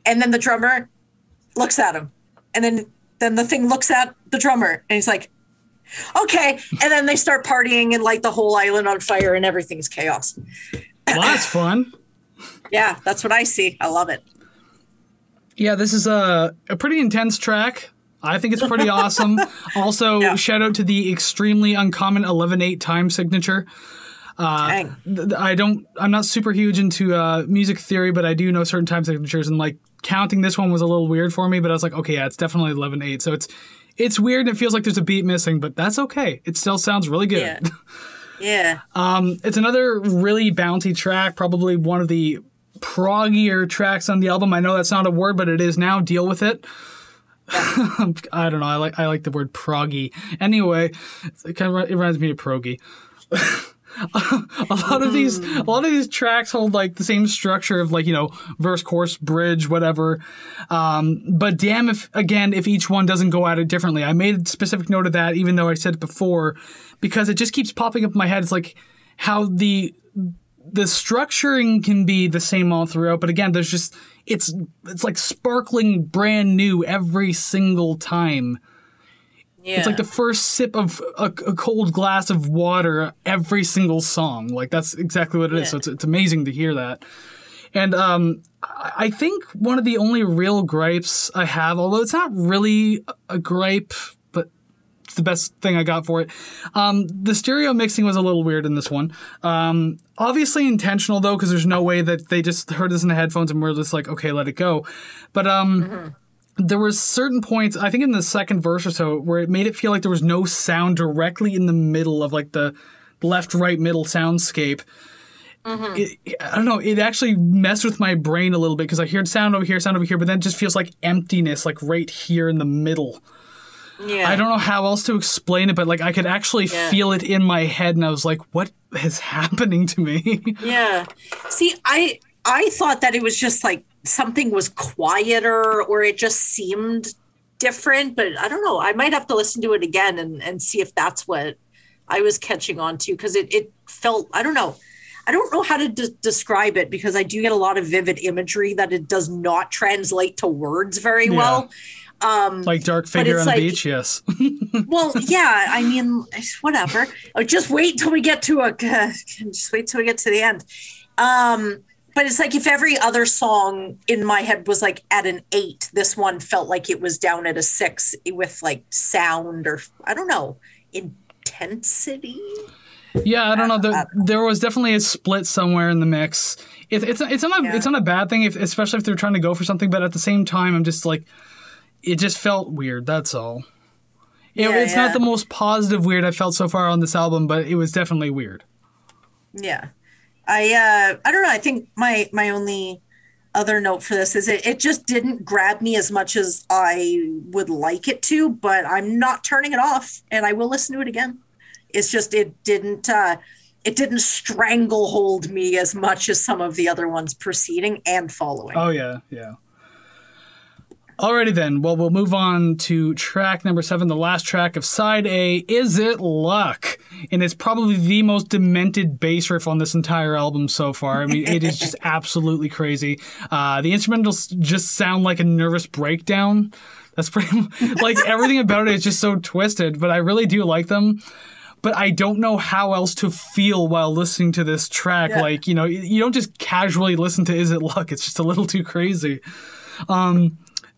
And then the drummer looks at him. And then the thing looks at the drummer, and he's like, okay, and then they start partying and light the whole island on fire, and everything's chaos. Well, that's fun. Yeah, that's what I see. I love it. Yeah, this is a pretty intense track. I think it's pretty awesome. Also, shout out to the extremely uncommon 11/8 time signature. Dang. I'm not super huge into music theory, but I do know certain time signatures, and like counting this one was a little weird for me, but I was like, okay, yeah, it's definitely 11/8. So it's weird and it feels like there's a beat missing, but that's okay. It still sounds really good. Yeah. It's another really bouncy track, probably one of the proggier tracks on the album. I know that's not a word, but it is now. Deal with it. I don't know. I like the word proggy. Anyway, it reminds me of proggy. a lot of these tracks hold like the same structure of like, verse, chorus, bridge, whatever. But damn if each one doesn't go at it differently. I made a specific note of that, even though I said it before, because it just keeps popping up in my head. It's like how the structuring can be the same all throughout, but again, there's just it's like sparkling brand new every single time. Yeah. It's like the first sip of a cold glass of water every single song. Like, that's exactly what it is. So it's amazing to hear that. And I think one of the only real gripes I have, although it's not really a gripe, but it's the best thing I got for it, the stereo mixing was a little weird in this one. Obviously intentional, though, because there's no way that they just heard this in the headphones and we're just like, okay, let it go. But there was certain points, I think in the second verse or so, where it made it feel like there was no sound directly in the middle of like the left, right, middle soundscape. I don't know, it actually messed with my brain a little bit because I heard sound over here, but then it just feels like emptiness, like right here in the middle. Yeah. I don't know how else to explain it, but like I could actually feel it in my head, and I was like, what is happening to me? Yeah. See, I thought that it was just like something was quieter or it just seemed different, but I don't know. I might have to listen to it again and see if that's what I was catching on to, because it felt, I don't know. I don't know how to describe it, because I do get a lot of vivid imagery that it does not translate to words very well. Like dark figure on the beach, yes. Well, yeah, I mean, whatever. Just wait till we get to the end. But it's like if every other song in my head was like at an 8, this one felt like it was down at a 6 with like sound or, I don't know, intensity. Yeah, I don't know. There was definitely a split somewhere in the mix. It's not a bad thing, especially if they're trying to go for something. But at the same time, I'm just like, it just felt weird. That's all. It's not the most positive weird I've felt so far on this album, but it was definitely weird. Yeah, I don't know. I think my only other note for this is it just didn't grab me as much as I would like it to. But I'm not turning it off, and I will listen to it again. It's just it didn't stranglehold me as much as some of the other ones preceding and following. Oh yeah. Alrighty then. Well, we'll move on to track number 7, the last track of side A. Is It Luck? And it's probably the most demented bass riff on this entire album so far. I mean, it is just absolutely crazy. The instrumentals just sound like a nervous breakdown. That's pretty like everything about it is just so twisted, but I really do like them. But I don't know how else to feel while listening to this track. Yeah. Like, you know, you don't just casually listen to Is It Luck? It's just a little too crazy.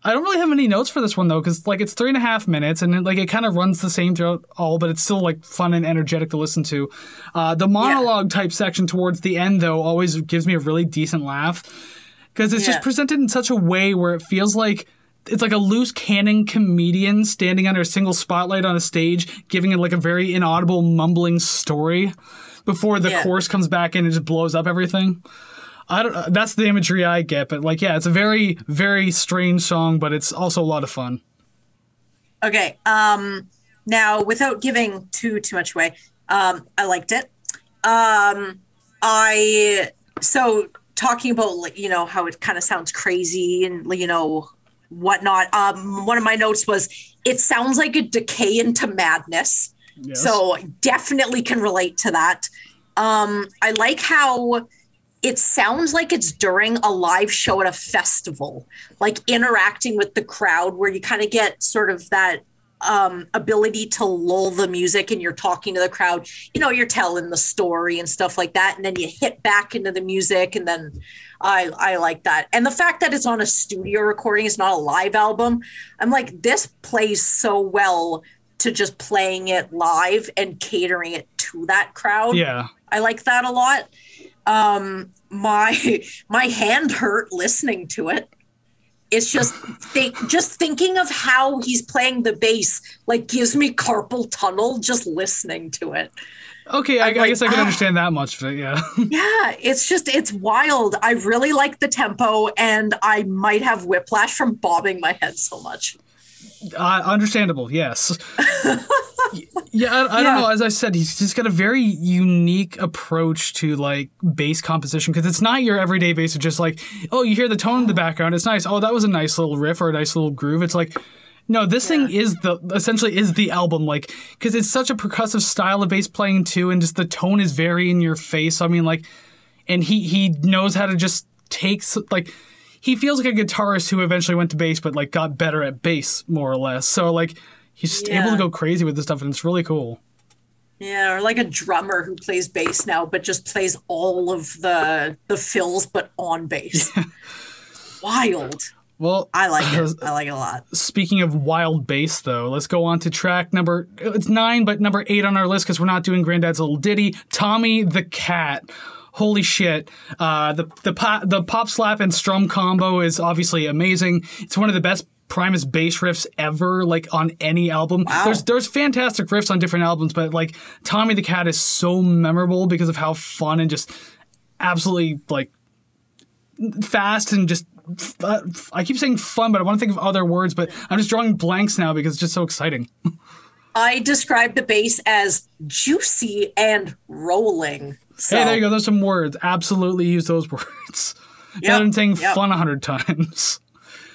I don't really have any notes for this one, though, because, like, it's 3.5 minutes, and, it kind of runs the same throughout all, but it's still, like, fun and energetic to listen to. The monologue-type section towards the end, though, always gives me a really decent laugh, because it's just presented in such a way where it feels like it's like a loose cannon comedian standing under a single spotlight on a stage, giving it, like, a very inaudible, mumbling story before the chorus comes back in and just blows up everything. That's the imagery I get, but it's a very, very strange song, but it's also a lot of fun. Okay. Now, without giving too much away, I liked it. So talking about, you know, how it kind of sounds crazy and, you know, whatnot. One of my notes was, it sounds like a decay into madness. Yes. So definitely can relate to that. I like how it sounds like it's during a live show at a festival, like interacting with the crowd, where you kind of get sort of that ability to lull the music and you're talking to the crowd. You know, you're telling the story and stuff like that. And then you hit back into the music. And then I like that. And the fact that it's on a studio recording, it's not a live album. I'm like, this plays so well to just playing it live and catering it to that crowd. Yeah. I like that a lot. My hand hurt listening to it. It's just just thinking of how he's playing the bass like gives me carpal tunnel just listening to it. Okay, I guess I can understand that much of it, yeah. Yeah, it's wild. I really like the tempo, and I might have whiplash from bobbing my head so much. Understandable, yes. I don't know. As I said, he's just got a very unique approach to like bass composition, because it's not your everyday bass. It's just like, oh, you hear the tone in the background. It's nice. Oh, that was a nice little riff or a nice little groove. It's like, no, this thing is essentially the album, like, because it's such a percussive style of bass playing too, and just the tone is very in your face. I mean, like, and he knows how to just take like. He feels like a guitarist who eventually went to bass, but like got better at bass, more or less. So like he's just able to go crazy with this stuff, and it's really cool. Yeah, or like a drummer who plays bass now, but just plays all of the fills, but on bass. Wild. Well, I like it. I like it a lot. Speaking of wild bass, though, let's go on to track number. It's 9, but number 8 on our list, because we're not doing Granddad's Little Ditty. Tommy the Cat. Holy shit. The pop slap and strum combo is obviously amazing. It's one of the best Primus bass riffs ever, like, on any album. Wow. There's fantastic riffs on different albums, but, like, Tommy the Cat is so memorable because of how fun and just absolutely like fast and just I keep saying fun, but I want to think of other words, but I'm just drawing blanks now because it's just so exciting. I describe the bass as juicy and rolling. So. Hey, there you go. There's some words. Absolutely use those words. Better than saying fun 100 times.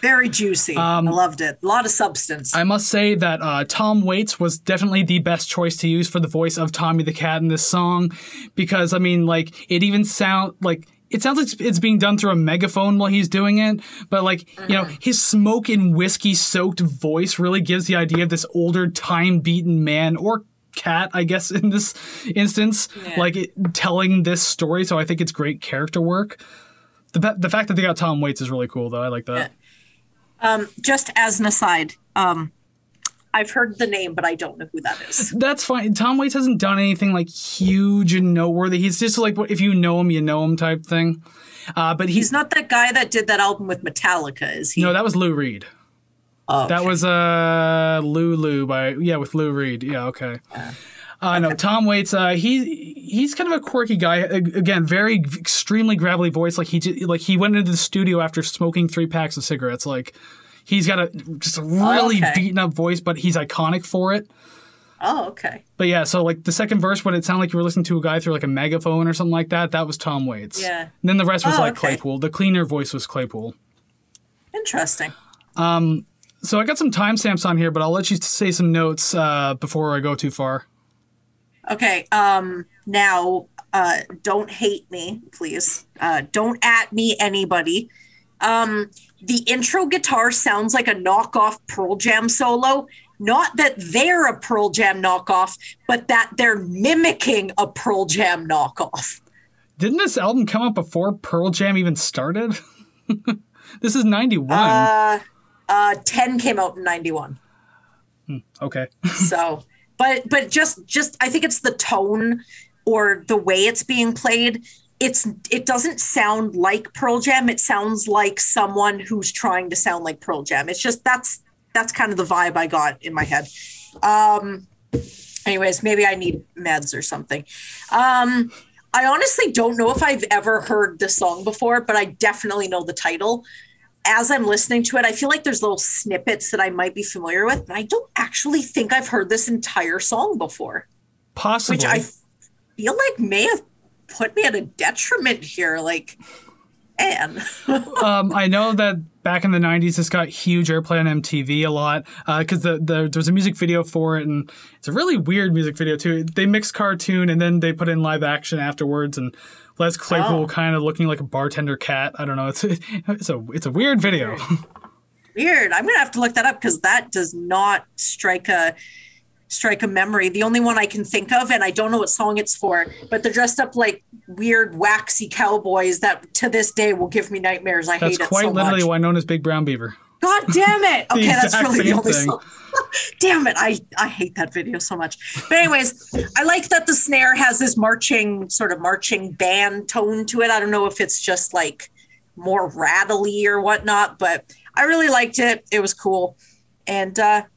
Very juicy. I loved it. A lot of substance. I must say that Tom Waits was definitely the best choice to use for the voice of Tommy the Cat in this song, because I mean, like, it sounds like it's being done through a megaphone while he's doing it, but like, you know, his smoke and whiskey soaked voice really gives the idea of this older, time beaten man or cat, I guess, in this instance, telling this story. So I think it's great character work. The fact that they got Tom Waits is really cool, though. I like that. Just as an aside, I've heard the name, but I don't know who that is. That's fine. Tom Waits hasn't done anything like huge and noteworthy. He's just like, if you know him, you know him type thing. But he's not that guy that did that album with Metallica, is he? No, that was Lou Reed. Oh, okay. That was Lulu with Lou Reed. Yeah, okay. No, Tom Waits. He's kind of a quirky guy. Again, very extremely gravelly voice. Like he went into the studio after smoking 3 packs of cigarettes. Like he's got just a really beaten up voice, but he's iconic for it. Oh, okay. But yeah, so like the second verse, when it sounded like you were listening to a guy through like a megaphone or something like that, that was Tom Waits. Yeah. And then the rest was Claypool. The cleaner voice was Claypool. Interesting. So I got some timestamps on here, but I'll let you say some notes before I go too far. Okay. Now, don't hate me, please. Don't at me, anybody. The intro guitar sounds like a knockoff Pearl Jam solo. Not that they're a Pearl Jam knockoff, but that they're mimicking a Pearl Jam knockoff. Didn't this album come out before Pearl Jam even started? This is 91. 10 came out in 91. Okay. So, but just I think it's the tone or the way it's being played. It doesn't sound like Pearl Jam. It sounds like someone who's trying to sound like Pearl Jam. It's just that's kind of the vibe I got in my head. Anyways, maybe I need meds or something. I honestly don't know if I've ever heard this song before, but I definitely know the title. As I'm listening to it, I feel like there's little snippets that I might be familiar with, but I don't actually think I've heard this entire song before. Possibly. Which I feel like may have put me at a detriment here. Like, man. I know that back in the 90s, this got huge airplay on MTV a lot because there's a music video for it, and it's a really weird music video, too. They mix cartoon, and then they put in live action afterwards, and Les Claypool kind of looking like a bartender cat. I don't know. It's a weird video. Weird. I'm gonna have to look that up because that does not strike a memory. The only one I can think of, and I don't know what song it's for, but they're dressed up like weird waxy cowboys that to this day will give me nightmares. I hate it so much. That's quite literally why known as Big Brown Beaver. God damn it. Okay, that's really the only thing. song. Damn it. I hate that video so much. But anyways, I like that the snare has this marching band tone to it. I don't know if it's just like more rattly or whatnot, but I really liked it. It was cool. And that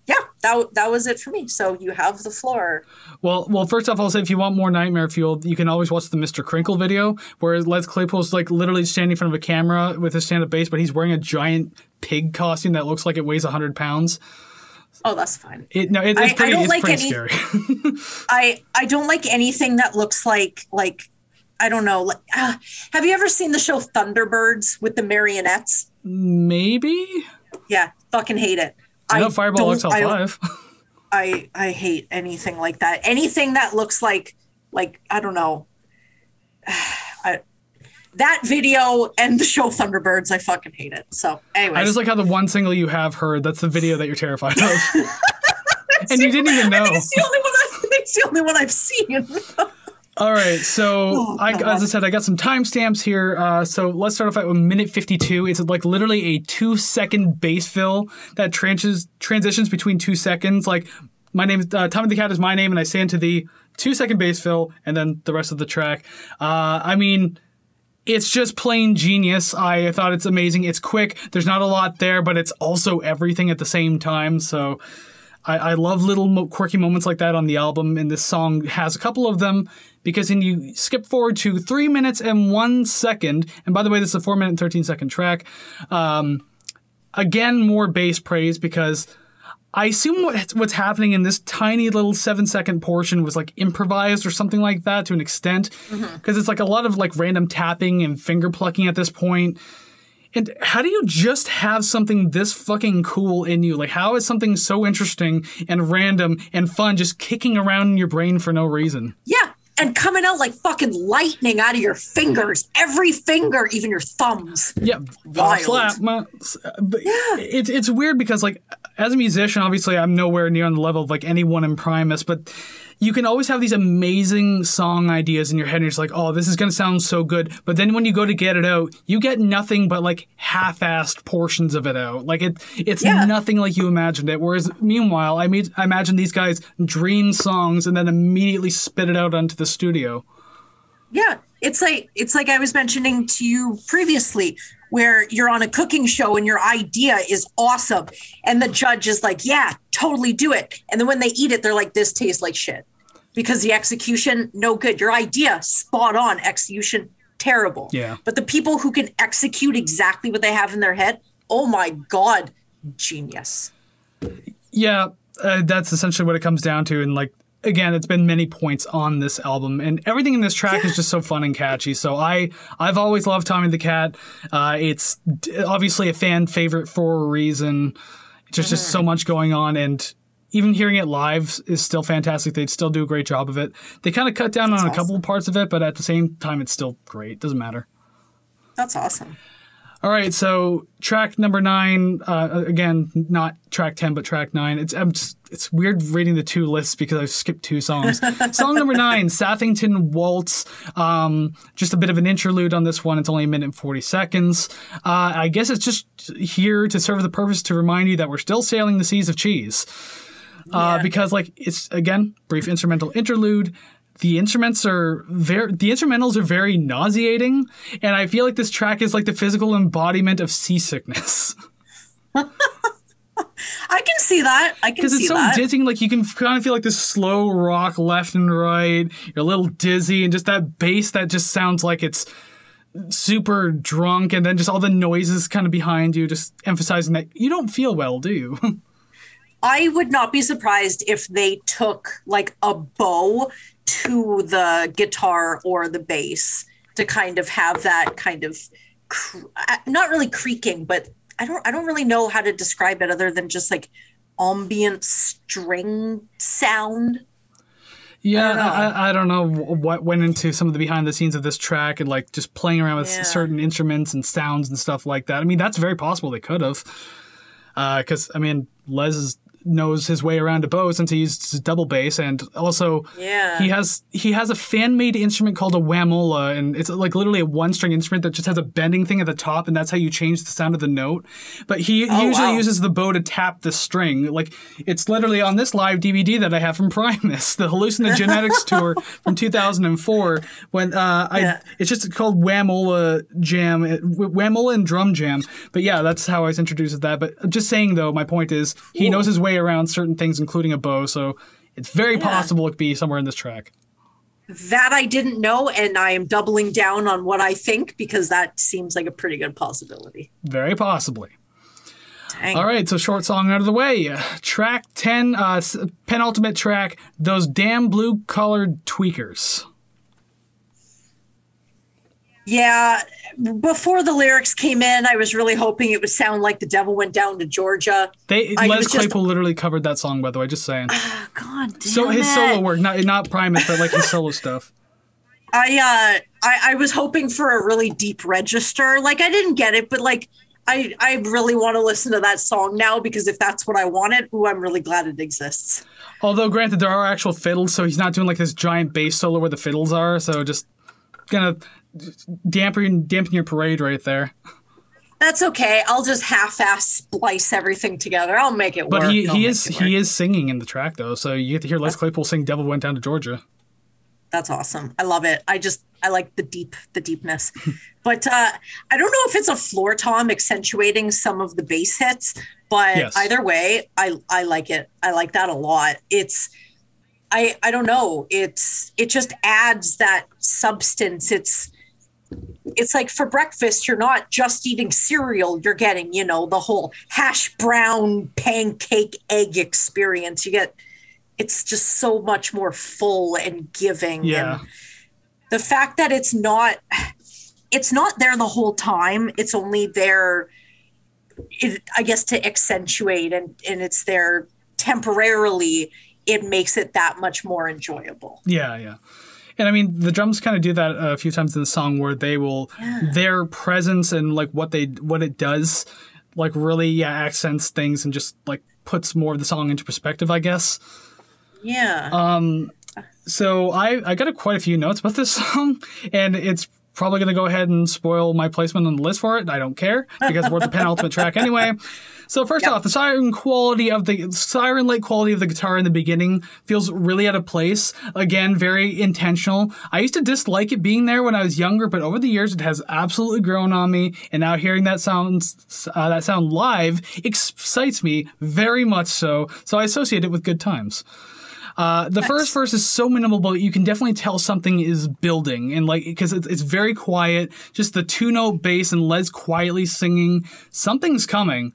was it for me. So you have the floor. Well, first off, I'll say if you want more nightmare fuel, you can always watch the Mr. Crinkle video, where Les Claypool's like literally standing in front of a camera with his stand-up bass, but he's wearing a giant pig costume that looks like it weighs 100 pounds. Oh, that's fine. It's pretty scary. I don't like anything that looks like I don't know. Have you ever seen the show Thunderbirds with the marionettes? Maybe. Yeah, fucking hate it. I know Fireball XL5. I hate anything like that. Anything that looks like I don't know. That video and the show Thunderbirds, I fucking hate it. So, anyways. I just like how the one single you have heard, that's the video that you're terrified of. And you didn't even know. I think it's the only one I've seen. All right, so as I said, I got some timestamps here. So let's start off at 1:52. It's like literally a 2-second bass fill that transitions between 2 seconds. Like, my name is Tommy the Cat is my name, and I say into the 2-second bass fill, and then the rest of the track. I mean, it's just plain genius. I thought it's amazing. It's quick. There's not a lot there, but it's also everything at the same time. So I love little quirky moments like that on the album, and this song has a couple of them, because then you skip forward to 3 minutes and 1 second, and by the way, this is a 4 minute and 13-second track. Again, more bass praise, because I assume what's happening in this tiny little 7-second portion was like improvised or something like that to an extent, because it's like a lot of like random tapping and finger plucking at this point. And how do you just have something this fucking cool in you? Like, how is something so interesting and random and fun just kicking around in your brain for no reason? Yeah, and coming out like fucking lightning out of your fingers. Every finger, even your thumbs. Yeah, wild. Slap. But it's weird because, like, as a musician, obviously I'm nowhere near on the level of like anyone in Primus, but you can always have these amazing song ideas in your head, and you're just like, oh, this is going to sound so good. But then when you go to get it out, you get nothing but like half-assed portions of it out. Like it's nothing like you imagined it. Whereas meanwhile, I imagine these guys dream songs and then immediately spit it out onto the studio. Yeah, it's like I was mentioning to you previously, where you're on a cooking show and your idea is awesome, and the judge is like, yeah, totally do it. And then when they eat it, they're like, this tastes like shit. Because the execution, no good. Your idea, spot on. Execution, terrible. Yeah. But the people who can execute exactly what they have in their head, oh my God, genius. Yeah, that's essentially what it comes down to. And like, again, it's been many points on this album, and everything in this track is just so fun and catchy. So I've always loved Tommy the Cat. It's obviously a fan favorite for a reason. There's just so much going on, and even hearing it live is still fantastic. They'd still do a great job of it. They kind of cut down on a couple of parts of it, but at the same time, it's still great. Doesn't matter. That's awesome. All right, so track number 9, again, not track 10, but track 9. It's weird reading the two lists because I've skipped 2 songs. Song number 9, Sathington Waltz. Just a bit of an interlude on this one. It's only 1 minute and 40 seconds. I guess it's just here to serve the purpose to remind you that we're still sailing the seas of cheese. Because, like, it's, again, brief instrumental interlude. The instrumentals are very nauseating, and I feel like this track is like the physical embodiment of seasickness. I can see that. Because it's so dizzying. Like, you can kind of feel like this slow rock left and right. You're a little dizzy, and just that bass that just sounds like it's super drunk, and then just all the noises kind of behind you, just emphasizing that you don't feel well, do you? I would not be surprised if they took like a bow to the guitar or the bass to kind of have that kind of not really creaking, but I don't really know how to describe it other than just like ambient string sound. Yeah, I don't know what went into some of the behind the scenes of this track and like just playing around with certain instruments and sounds and stuff like that. I mean, that's very possible they could have. Because, I mean, Les knows his way around a bow since he used double bass, and also he has a fan-made instrument called a whamola, and it's like literally a one-string instrument that just has a bending thing at the top, and that's how you change the sound of the note. But he usually uses the bow to tap the string. Like, it's literally on this live DVD that I have from Primus, the Hallucinogenetics tour from 2004, when it's just called Whamola Jam, Whamola and Drum Jam. But yeah, that's how I was introduced to that. But just saying, though, my point is he knows his way around certain things, including a bow, so it's very possible it could be somewhere in this track. That I didn't know, and I am doubling down on what I think because that seems like a pretty good possibility. Very possibly. Dang. All right, so short song out of the way. Track 10, penultimate track, Those Damn Blue-Colored Tweakers. Yeah, before the lyrics came in, I was really hoping it would sound like The Devil Went Down to Georgia. Les Claypool literally covered that song, by the way, just saying. God damn so his solo work, not Primus, but like his solo stuff. I was hoping for a really deep register. Like, I didn't get it, but like I really want to listen to that song now because if that's what I wanted, I'm really glad it exists. Although, granted, there are actual fiddles, so he's not doing like this giant bass solo where the fiddles are, so just gonna dampen your parade right there. That's okay. I'll just half-ass splice everything together. I'll make it work. But he is singing in the track though, so you get to hear Les Claypool sing "Devil Went Down to Georgia." That's awesome. I love it. I like the deepness. But I don't know if it's a floor tom accentuating some of the bass hits, but Yes. either way, I like it. I like that a lot. I don't know. It just adds that substance. It's like for breakfast, you're not just eating cereal. You're getting, the whole hash brown pancake egg experience. It's just so much more full and giving. Yeah. And the fact that it's not there the whole time. It's only there, I guess, to accentuate, and it's there temporarily. It makes it that much more enjoyable. Yeah, yeah. And I mean, the drums kind of do that a few times in the song where they will, their presence and like what it does, like really accents things and just like puts more of the song into perspective, I guess. Yeah. So I got quite a few notes about this song, and it's probably going to go ahead and spoil my placement on the list for it. I don't care because we're the penultimate track anyway. So first off, the siren-like quality of the guitar in the beginning feels really out of place. Again, very intentional. I used to dislike it being there when I was younger, but over the years it has absolutely grown on me. And now hearing that sound live excites me very much so. So I associate it with good times. The first verse is so minimal, but you can definitely tell something is building, and because it's very quiet, just the 2-note bass and Les quietly singing, something's coming.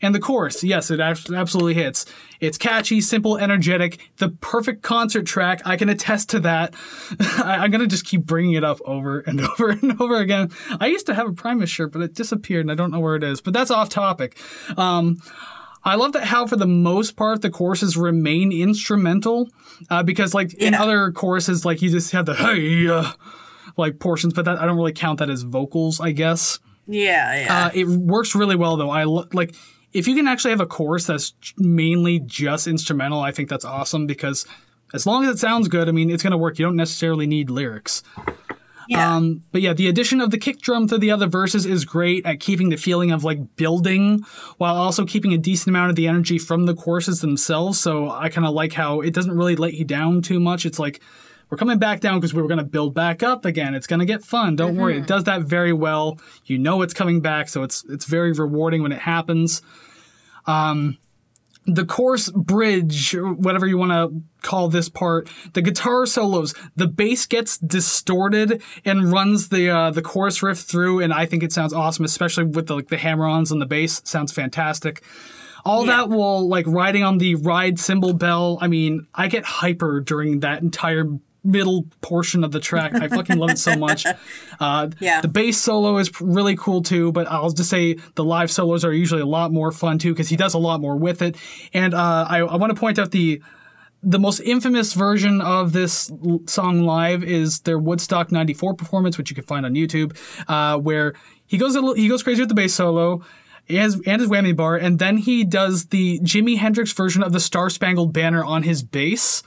And the chorus, yes, it absolutely hits. It's catchy, simple, energetic, the perfect concert track. I can attest to that. I'm going to just keep bringing it up over and over and over again. I used to have a Primus shirt, but it disappeared, and I don't know where it is. But that's off topic. I love that how, for the most part, the choruses remain instrumental, because, in other choruses, you just have the hey, portions, but I don't really count that as vocals, I guess. Yeah. It works really well, though. If you can actually have a chorus that's mainly just instrumental, I think that's awesome, because as long as it sounds good, I mean, it's going to work. You don't necessarily need lyrics. Yeah. But yeah, the addition of the kick drum to the other verses is great at keeping the feeling of building while also keeping a decent amount of the energy from the choruses themselves. So I kind of like how it doesn't really let you down too much. It's like, we're coming back down because we were going to build back up again. It's going to get fun. Don't worry. It does that very well. You know it's coming back, so it's very rewarding when it happens. The chorus bridge, or whatever you want to call this part, the guitar solos, the bass gets distorted and runs the chorus riff through, and I think it sounds awesome, especially with the hammer-ons on the bass. Sounds fantastic. All that while riding on the ride cymbal bell. I mean, I get hyper during that entire middle portion of the track. I fucking love it so much. The bass solo is really cool too, but I'll just say the live solos are usually a lot more fun too, because he does a lot more with it. And I want to point out the most infamous version of this song live is their Woodstock 94 performance, which you can find on YouTube, where he goes crazy with the bass solo and his whammy bar, and then he does the Jimi Hendrix version of the Star Spangled Banner on his bass.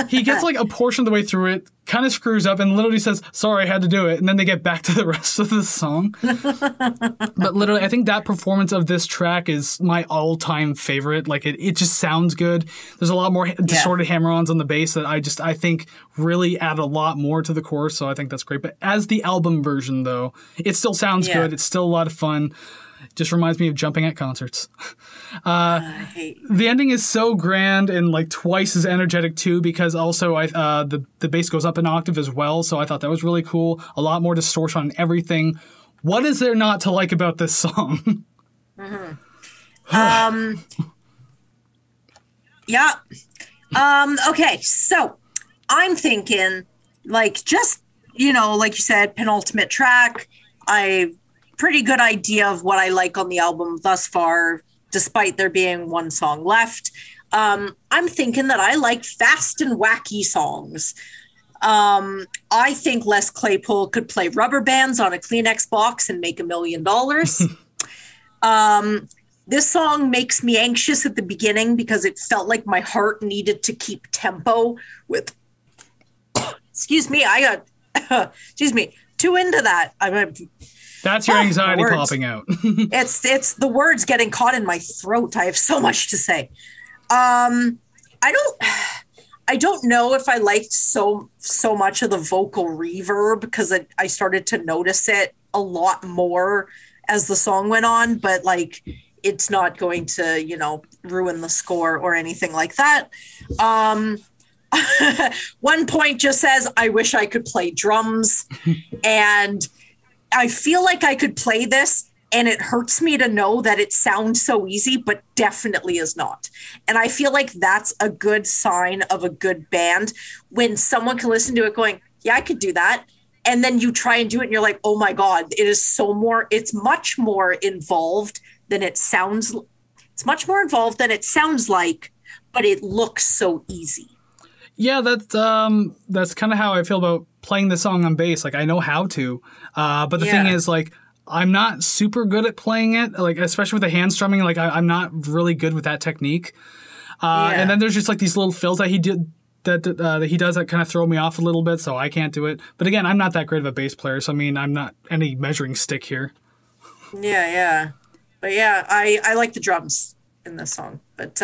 He gets a portion of the way through it, kind of screws up, and literally says, sorry, I had to do it. And then they get back to the rest of the song. But literally, I think that performance of this track is my all-time favorite. It just sounds good. There's a lot more distorted hammer-ons on the bass that I think really add a lot more to the chorus, so I think that's great. But as the album version, though, it still sounds good. It's still a lot of fun. Just reminds me of jumping at concerts. The ending is so grand and twice as energetic too, because also the bass goes up an octave as well. So I thought that was really cool. A lot more distortion on everything. What is there not to like about this song? Okay, so I'm thinking just, like you said, penultimate track. Pretty good idea of what I like on the album thus far, despite there being one song left. I'm thinking that I like fast and wacky songs. I think Les Claypool could play rubber bands on a Kleenex box and make $1 million. This song makes me anxious at the beginning because it felt like my heart needed to keep tempo with, excuse me, too into that. That's your anxiety popping out. It's the words getting caught in my throat. I have so much to say. I I don't know if I liked so much of the vocal reverb, because I started to notice it a lot more as the song went on, but like it's not going to, you know, ruin the score or anything like that. One point just says, I wish I could play drums. And I feel like I could play this, and it hurts me to know that it sounds so easy, but definitely is not. And I feel like that's a good sign of a good band, when someone can listen to it going, yeah, I could do that. And then you try and do it and you're like, oh my God, it's much more involved than it sounds. It's much more involved than it sounds like, but it looks so easy. Yeah, that's kind of how I feel about playing the song on bass. Like, I know how to, but the thing is, like, I'm not super good at playing it, like, especially with the hand strumming. Like, I'm not really good with that technique. And then there's just like these little fills that he did that he does that kind of throw me off a little bit, so I can't do it. But again, I'm not that great of a bass player, so I mean, I'm not any measuring stick here. Yeah. But yeah, I like the drums in this song, but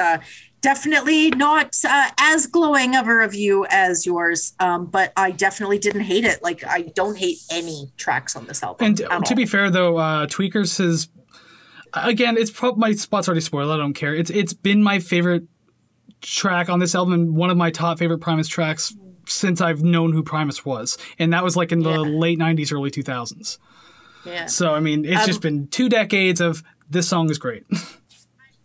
definitely not as glowing of a review as yours. But I definitely didn't hate it. Like, I don't hate any tracks on this album. And to be fair, though, Tweakers has, again, it's probably, my spot's already spoiled. I don't care. It's been my favorite track on this album, and one of my top favorite Primus tracks since I've known who Primus was. And that was like in the late 90s, early 2000s. Yeah. So, I mean, it's just been 2 decades of this song is great.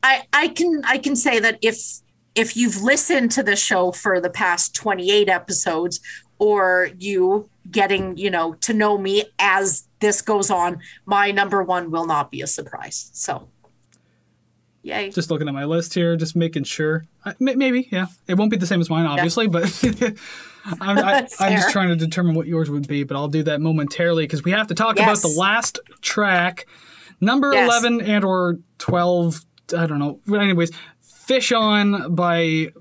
I can say that if you've listened to the show for the past 28 episodes, or you getting, you know, to know me as this goes on, my number one will not be a surprise. So, yay. Just looking at my list here, just making sure. Maybe, yeah. It won't be the same as mine, obviously, but I'm just trying to determine what yours would be, but I'll do that momentarily, because we have to talk about the last track, number 11 and or 12, I don't know. But anyways, Fish On by,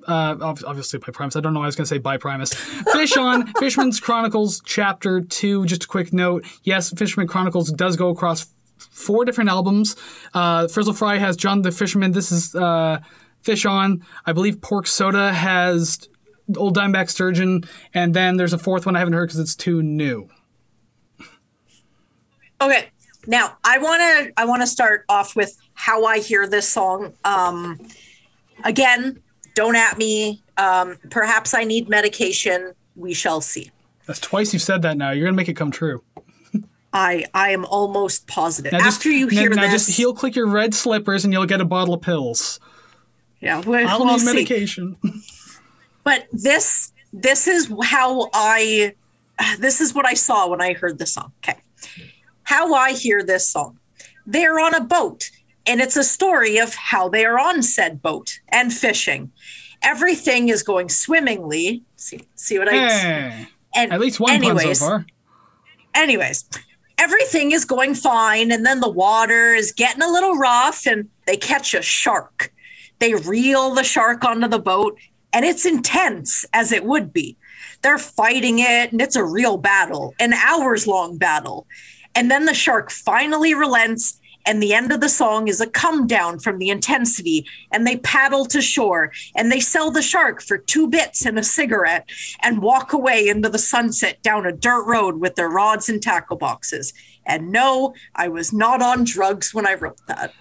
obviously by Primus. I don't know why I was going to say by Primus. Fish On, Fisherman's Chronicles, Chapter 2. Just a quick note. Yes, Fisherman Chronicles does go across 4 different albums. Frizzle Fry has John the Fisherman. This is Fish On. I believe Pork Soda has Old Dimeback Sturgeon. And then there's a 4th one I haven't heard because it's too new. Okay. Now, I want to start off with how I hear this song. Again, don't at me. Perhaps I need medication. We shall see. That's twice you've said that now. You're going to make it come true. I am almost positive. After you hear this... just heel-click your red slippers and you'll get a bottle of pills. Yeah, I'll need medication. But this is how this is what I saw when I heard the song. Okay. How I hear this song. They're on a boat, and it's a story of how they are on said boat and fishing. Everything is going swimmingly. See what I... And at least one pun so far. Anyways, everything is going fine, and then the water is getting a little rough, and they catch a shark. They reel the shark onto the boat, and it's intense, as it would be. They're fighting it, and it's a real battle, an hours-long battle. And then the shark finally relents, and the end of the song is a come down from the intensity, and they paddle to shore, and they sell the shark for 2 bits and a cigarette, and walk away into the sunset down a dirt road with their rods and tackle boxes. And no, I was not on drugs when I wrote that.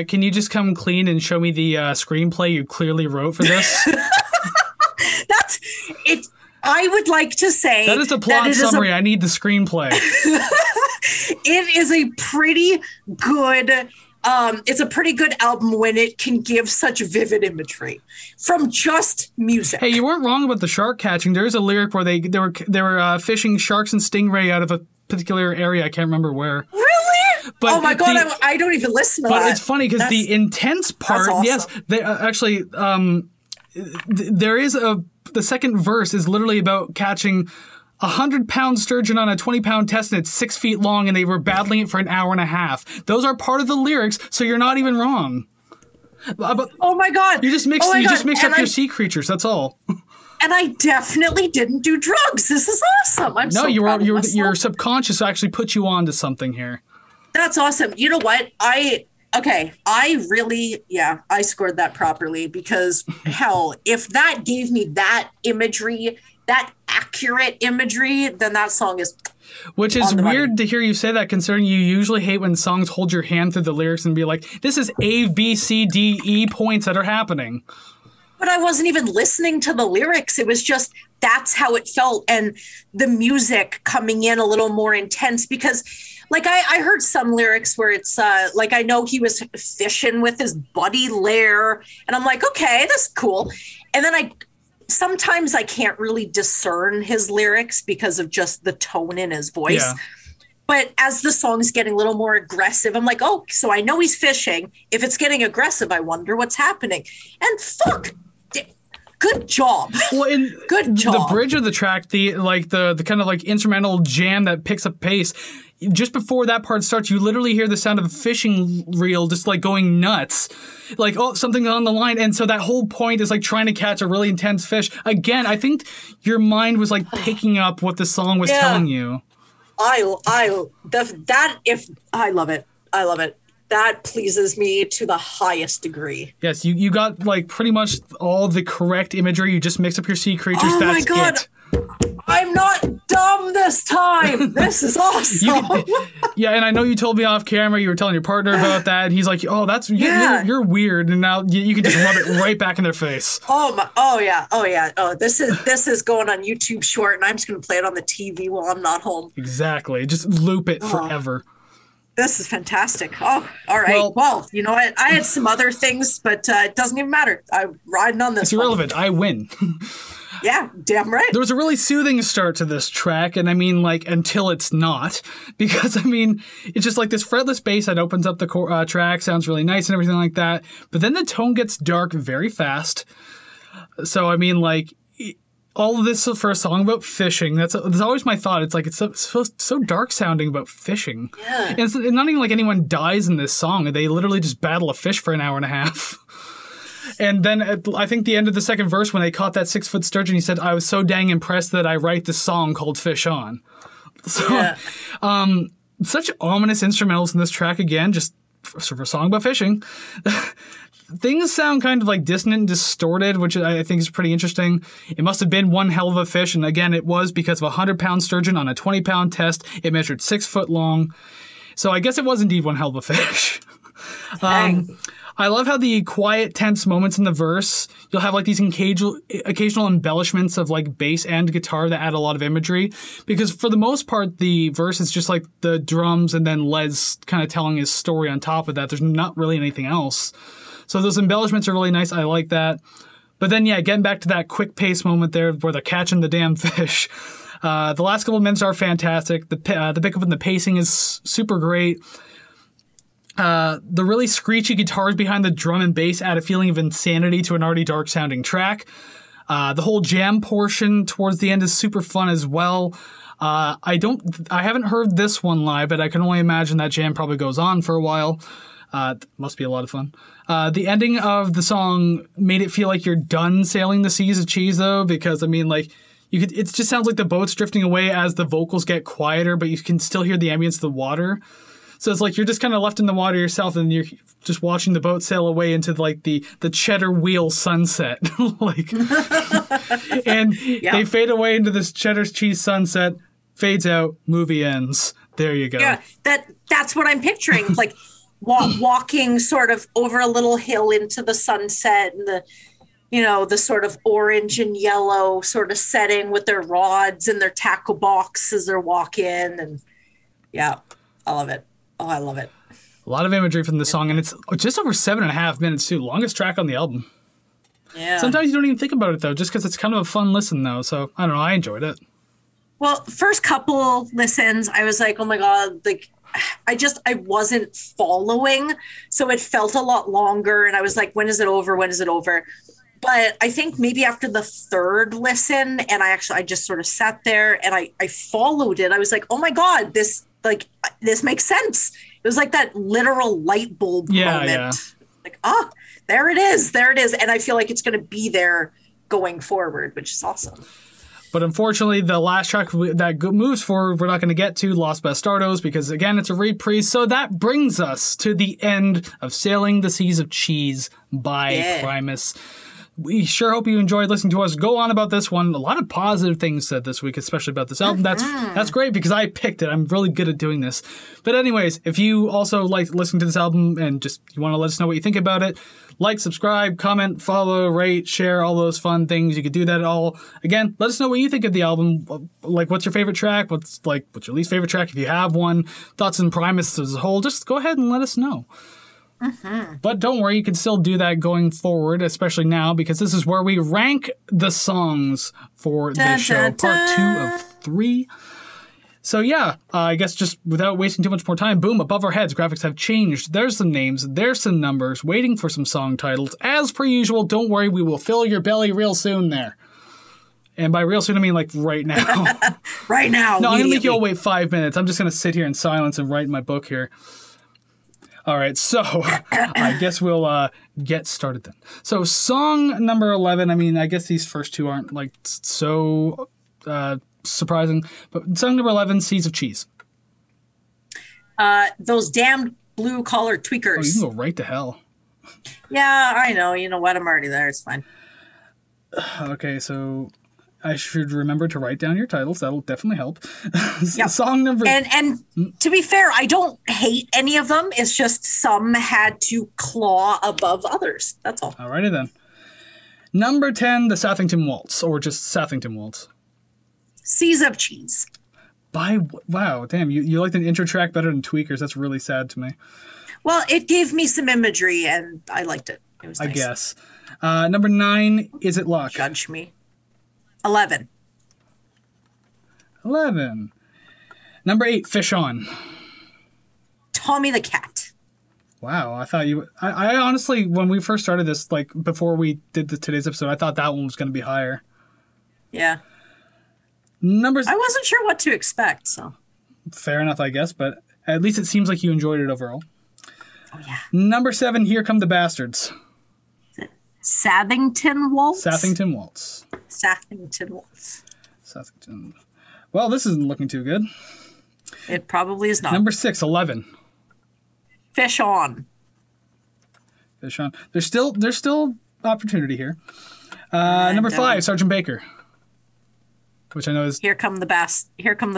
Can you just come clean and show me the screenplay you clearly wrote for this? That's it. I would like to say that is the plot summary. I need the screenplay. It is a pretty good. It's a pretty good album when it can give such vivid imagery from just music. Hey, you weren't wrong about the shark catching. There is a lyric where they were fishing sharks and stingray out of a particular area. I can't remember where. Really? But oh my god! I don't even listen to that. But it's funny because the intense part. Awesome. Yes, they actually. There is the second verse is literally about catching 100-pound sturgeon on a 20-pound test, and it's 6 feet long, and they were battling it for an hour and a half. Those are part of the lyrics, so you're not even wrong. But oh my god! You just mixed up your sea creatures. That's all. And I definitely didn't do drugs. This is awesome. Your subconscious actually put you on to something here. That's awesome. You know what? Okay, I scored that properly because hell, if that gave me that imagery, that accurate imagery, then that song is. Which is weird to hear you say that, considering you usually hate when songs hold your hand through the lyrics and be like, this is A, B, C, D, E points that are happening. But I wasn't even listening to the lyrics. It was just, that's how it felt. And the music coming in a little more intense because like I heard some lyrics where it's like, I know he was fishing with his buddy Lair and I'm like, okay, that's cool. And then sometimes I can't really discern his lyrics because of just the tone in his voice. Yeah. But as the song's getting a little more aggressive, I'm like, oh, so I know he's fishing. If it's getting aggressive, I wonder what's happening. And fuck, good job. Well, good job. The bridge of the track, the kind of like instrumental jam that picks up pace. Just before that part starts, you literally hear the sound of a fishing reel just like going nuts. Like, oh, something on the line. And so that whole point is like trying to catch a really intense fish. Again, I think your mind was like picking up what the song was telling you. I love it. I love it. That pleases me to the highest degree. Yes, you got like pretty much all the correct imagery. You just mix up your sea creatures. Oh that's my God. It. I'm not dumb this time. This is awesome. Yeah, and I know you told me off camera, you were telling your partner about that, and he's like, oh, you're weird, and now you can just rub it right back in their face. Oh yeah. This is going on YouTube Short, and I'm just going to play it on the TV while I'm not home. Exactly. Just loop it forever. This is fantastic. Oh, all right. Well, you know what? I had some other things, but it doesn't even matter. I'm riding on this. It's irrelevant. I win. Yeah, damn right. There was a really soothing start to this track, and I mean, like, until it's not, because, I mean, it's just like this fretless bass that opens up the track, sounds really nice and everything like that, but then the tone gets dark very fast. So, I mean, like, all of this for a song about fishing, that's always my thought. It's like, it's so dark sounding about fishing. Yeah. And it's not even like anyone dies in this song. They literally just battle a fish for an hour and a half. And then I think the end of the second verse, when they caught that 6-foot sturgeon, he said, I was so dang impressed that I write this song called Fish On. So, yeah. Such ominous instrumentals in this track again, just for a song about fishing. Things sound kind of like dissonant and distorted, which I think is pretty interesting. It must have been one hell of a fish, and again, it was because of a 100-pound sturgeon on a 20-pound test. It measured 6 foot long. So I guess it was indeed one hell of a fish. I love how the quiet, tense moments in the verse, you'll have like these occasional embellishments of like bass and guitar that add a lot of imagery. Because for the most part, the verse is just like the drums and then Les kind of telling his story on top of that. There's not really anything else. So those embellishments are really nice. I like that. But then, yeah, getting back to that quick pace moment there where they're catching the damn fish. The last couple of minutes are fantastic. The pickup and the pacing is super great. The really screechy guitars behind the drum and bass add a feeling of insanity to an already dark sounding track. The whole jam portion towards the end is super fun as well. I haven't heard this one live, but I can only imagine that jam probably goes on for a while. Must be a lot of fun. The ending of the song made it feel like you're done sailing the seas of cheese, though, because I mean, like, it just sounds like the boat's drifting away as the vocals get quieter, but you can still hear the ambience of the water. So it's like you're just kind of left in the water yourself, and you're just watching the boat sail away into like the cheddar wheel sunset, like, and they fade away into this cheddar cheese sunset, fades out, movie ends. There you go. Yeah, that's what I'm picturing. Like walking sort of over a little hill into the sunset, and the sort of orange and yellow sort of setting with their rods and their tackle box as they're walking, and yeah, I love it. Oh, I love it. A lot of imagery from the song, and it's just over 7.5 minutes, too. Longest track on the album. Yeah. Sometimes you don't even think about it, though, just because it's kind of a fun listen, though. So, I don't know. I enjoyed it. Well, first couple listens, I was like, oh, my God. Like, I wasn't following. So it felt a lot longer. And I was like, when is it over? When is it over? But I think maybe after the third listen, and I just sort of sat there and I followed it. I was like, oh, my God, this makes sense. It was like that literal light bulb moment. Yeah. Like, there it is. And I feel like it's going to be there going forward, which is awesome. But unfortunately, the last track that moves forward, we're not going to get to Los Bastardos because, again, it's a reprise. So that brings us to the end of Sailing the Seas of Cheese by Primus. We sure hope you enjoyed listening to us go on about this one. A lot of positive things said this week, especially about this album. That's great because I picked it. I'm really good at doing this. But anyways, if you also like listening to this album and just you want to let us know what you think about it, like, subscribe, comment, follow, rate, share, all those fun things. You could do that all. Again, let us know what you think of the album. Like, what's your favorite track? What's your least favorite track if you have one? Thoughts on Primus as a whole. Just go ahead and let us know. But don't worry, you can still do that going forward, especially now, because this is where we rank the songs for this show, part 2 of 3. So yeah, I guess just without wasting too much more time, boom, above our heads, graphics have changed. There's some names, there's some numbers, waiting for some song titles. As per usual, don't worry, we will fill your belly real soon there. And by real soon, I mean like right now. Right now. No, I'm going to make you all wait 5 minutes. I'm just going to sit here in silence and write in my book here. All right, so I guess we'll get started then. So song number 11, I mean, I guess these first two aren't like so surprising, but song number 11, Seas of Cheese. Those damn blue-collar tweakers. Oh, you can go right to hell. Yeah, I know. You know what? I'm already there. It's fine. Okay, so I should remember to write down your titles. That'll definitely help. Yep. Song number... And to be fair, I don't hate any of them. It's just some had to claw above others. That's all. Alrighty then. Number 10, the Southington Waltz, or just Southington Waltz. Seas of Cheese. Wow, damn, you liked an intro track better than Tweakers. That's really sad to me. Well, it gave me some imagery, and I liked it. It was nice. I guess. Number 9, Is It Luck? Judge me. 11. Number 8, Fish On. Tommy the Cat. Wow, I thought you... I honestly, when we first started this, like, before we did today's episode, I thought that one was going to be higher. Yeah. I wasn't sure what to expect, so... Fair enough, I guess, but at least it seems like you enjoyed it overall. Oh, yeah. Number 7, Here Come the Bastards. Savington Waltz? Southington Waltz. Southington Waltz. Southington. Well, this isn't looking too good. It probably is not. Number 6, 11. Fish On. Fish On. There's still opportunity here. Number 5, Sergeant Baker. Which I know is... Here Come the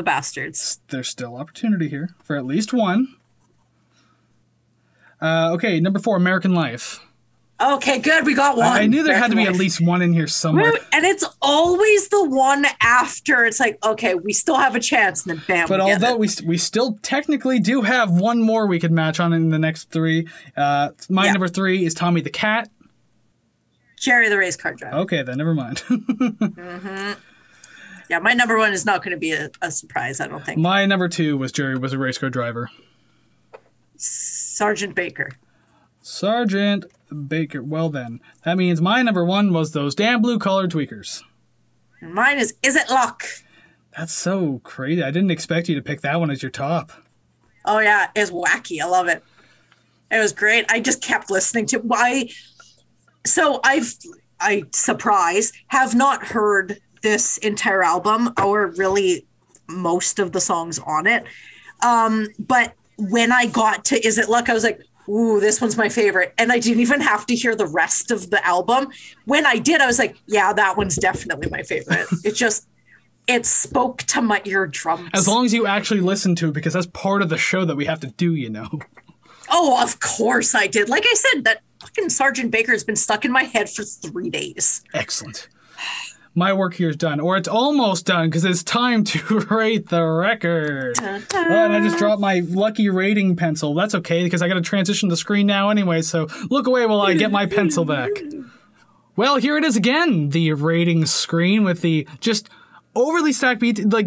Bastards. There's still opportunity here for at least one. Okay, number 4, American Life. Okay, good. We got one. I knew there had to be at least one in here somewhere. And it's always the one after. It's like, okay, we still have a chance. And then bam. But although we still technically do have one more we could match on in the next 3. Number 3 is Tommy the Cat. Jerry the Race Car Driver. Okay, then never mind. Yeah, my number 1 is not going to be a surprise, I don't think. My number 2 was Jerry was a race car driver. Sergeant Baker. Sergeant Baker. Well then, that means my number 1 was those damn blue-collar tweakers. And mine is It Luck? That's so crazy. I didn't expect you to pick that one as your top. Oh yeah, it's wacky. I love it. It was great. I just kept listening to have not heard this entire album or really most of the songs on it. But when I got to Is It Luck, I was like, ooh, this one's my favorite. And I didn't even have to hear the rest of the album. When I did, I was like, yeah, that one's definitely my favorite. It spoke to my eardrums. As long as you actually listen to it, because that's part of the show that we have to do, you know. Oh, of course I did. Like I said, that fucking Sergeant Baker has been stuck in my head for 3 days. Excellent. My work here is done, or it's almost done, because it's time to rate the record. And I just dropped my lucky rating pencil. That's okay, because I got to transition the screen now anyway, so look away while I get my pencil back. Well, here it is again, the rating screen with the just overly stacked B. Like,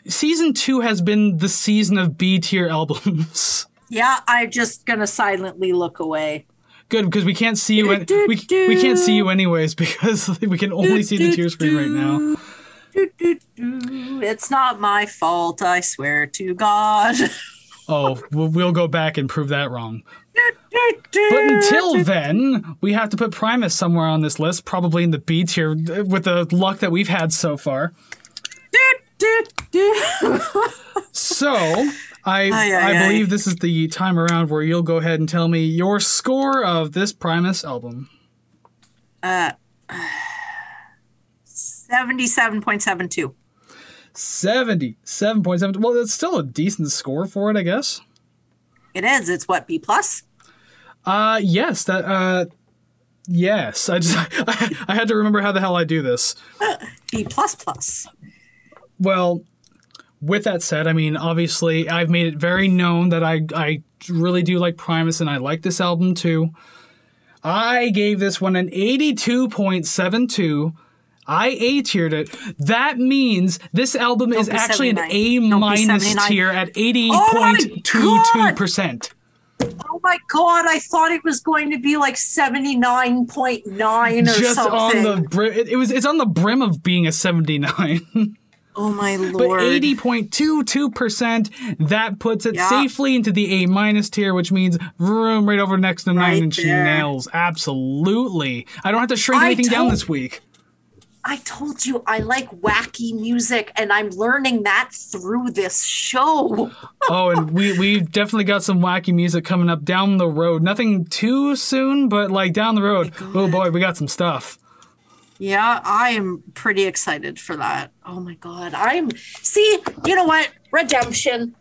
season 2 has been the season of B-tier albums. Yeah, I'm just going to silently look away. Good, because we can't see you. We can't see you anyways because we can only see the tier screen right now. It's not my fault, I swear to God. Oh, we'll go back and prove that wrong. But until then, we have to put Primus somewhere on this list, probably in the B tier with the luck that we've had so far. So, I believe this is the time around where you'll go ahead and tell me your score of this Primus album. 77.72. 77.7. Well, that's still a decent score for it, I guess. It is. It's what, B+? Yes. Yes. I had to remember how the hell I do this. B++. Well, with that said, I mean, obviously, I've made it very known that I really do like Primus, and I like this album too. I gave this one an 82.72. I A-tiered it. That means this album is actually an A- tier at 80.22%. Oh my God, I thought it was going to be like 79.9 or just something. On the brim. It's on the brim of being a 79. Oh my Lord. But 80.22%, that puts it safely into the A- tier, which means room right over next to Nine Inch Nails. Absolutely. I don't have to shrink anything down this week. I told you I like wacky music, and I'm learning that through this show. Oh, and we've definitely got some wacky music coming up down the road. Nothing too soon, but like down the road. Oh boy, we got some stuff. Yeah, I am pretty excited for that. Oh my God. See, you know what? Redemption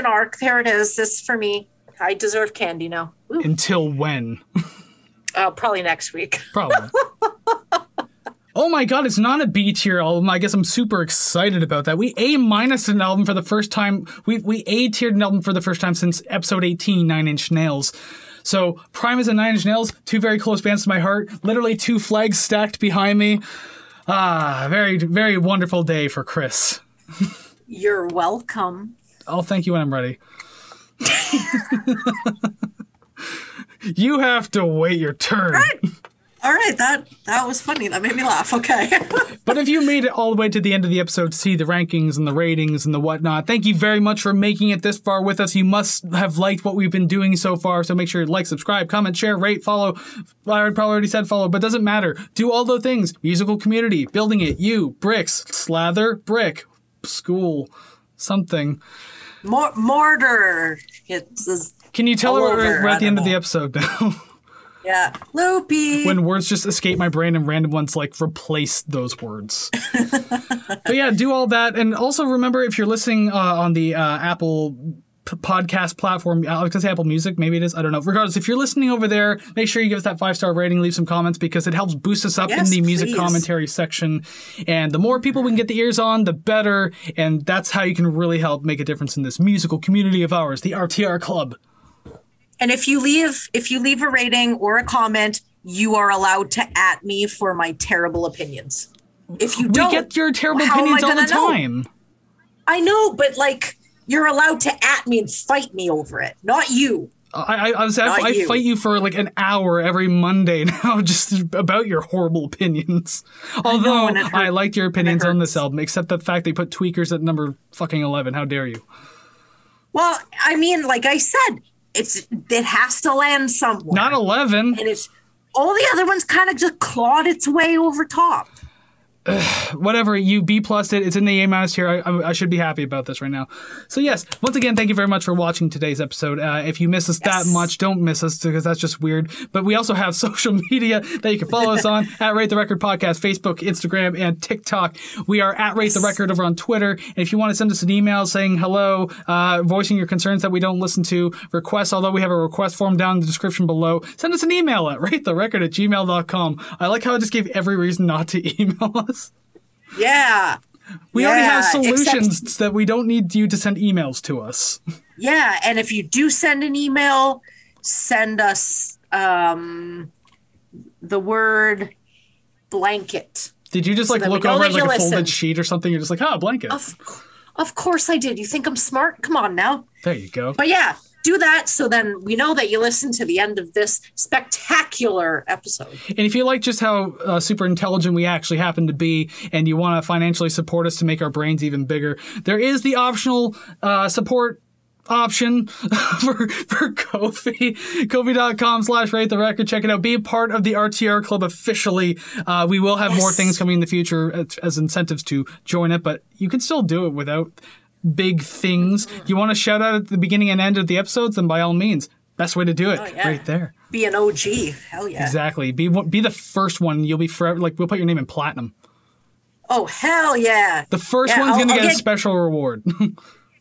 arc. There it is. This is for me. I deserve candy now. Ooh. Until when? Probably next week. Probably. Oh my God, it's not a B tier album. I guess I'm super excited about that. We A- an album for the first time. We A-tiered an album for the first time since episode 18, Nine Inch Nails. So Primus and Nine Inch Nails, two very close bands to my heart. Literally two flags stacked behind me. Very, very wonderful day for Kris. You're welcome. I'll thank you when I'm ready. You have to wait your turn. All right, that was funny. That made me laugh. Okay. But if you made it all the way to the end of the episode to see the rankings and the ratings and the whatnot, thank you very much for making it this far with us. You must have liked what we've been doing so far, so make sure to like, subscribe, comment, share, rate, follow. I probably already said follow, but it doesn't matter. Do all the things. Musical community, building it, you, bricks, slather, brick, school, something. Mortar. Can you tell her we're at the end of the episode now? Yeah. Loopy. When words just escape my brain and random ones like replace those words. But yeah, do all that. And also remember, if you're listening on the Apple podcast platform, I was going to say Apple Music, maybe it is, I don't know. Regardless, if you're listening over there, make sure you give us that 5-star rating, leave some comments, because it helps boost us up in the music commentary section. And the more people we can get the ears on, the better. And that's how you can really help make a difference in this musical community of ours, the RTR Club. And if you leave a rating or a comment, you are allowed to @ me for my terrible opinions. If you don't, we get your terrible opinions all the time. I know, but like, you're allowed to @ me and fight me over it, not you. I fight you for like an hour every Monday now, just about your horrible opinions. Although I liked your opinions on this album, except the fact they put Tweakers at number fucking 11. How dare you? Well, I mean, like I said, it has to land somewhere. Not 11. And it's all the other ones kind of just clawed its way over top. Whatever, you B+ it. It's in the A- tier. I should be happy about this right now. So yes, once again, thank you very much for watching today's episode. If you miss us that much, don't miss us, because that's just weird. But we also have social media that you can follow us on at Rate the Record Podcast, Facebook, Instagram, and TikTok. We are at Rate the Record over on Twitter. And if you want to send us an email saying hello, voicing your concerns that we don't listen to, requests, although we have a request form down in the description below, send us an email at ratetherecord@gmail.com. I like how I just gave every reason not to email us. Yeah. We already have solutions that we don't need you to send emails to us. Yeah, and if you do send an email, send us the word blanket. Did you just like look over at like a folded sheet or something? You're just like, blanket. Of course I did. You think I'm smart? Come on now. There you go. But yeah, do that so then we know that you listened to the end of this spectacular episode. And if you like just how super intelligent we actually happen to be, and you want to financially support us to make our brains even bigger, there is the optional support option for Ko-fi. Ko-fi.com/rate the record. Check it out. Be a part of the RTR Club officially. We will have more things coming in the future as incentives to join it, but you can still do it without big things. You want to shout out at the beginning and end of the episodes, then by all means, best way to do it, right there. Be an OG. Hell yeah. Exactly. Be the first one. You'll be forever. Like, we'll put your name in platinum. Oh, hell yeah. The first one's going to get a special reward.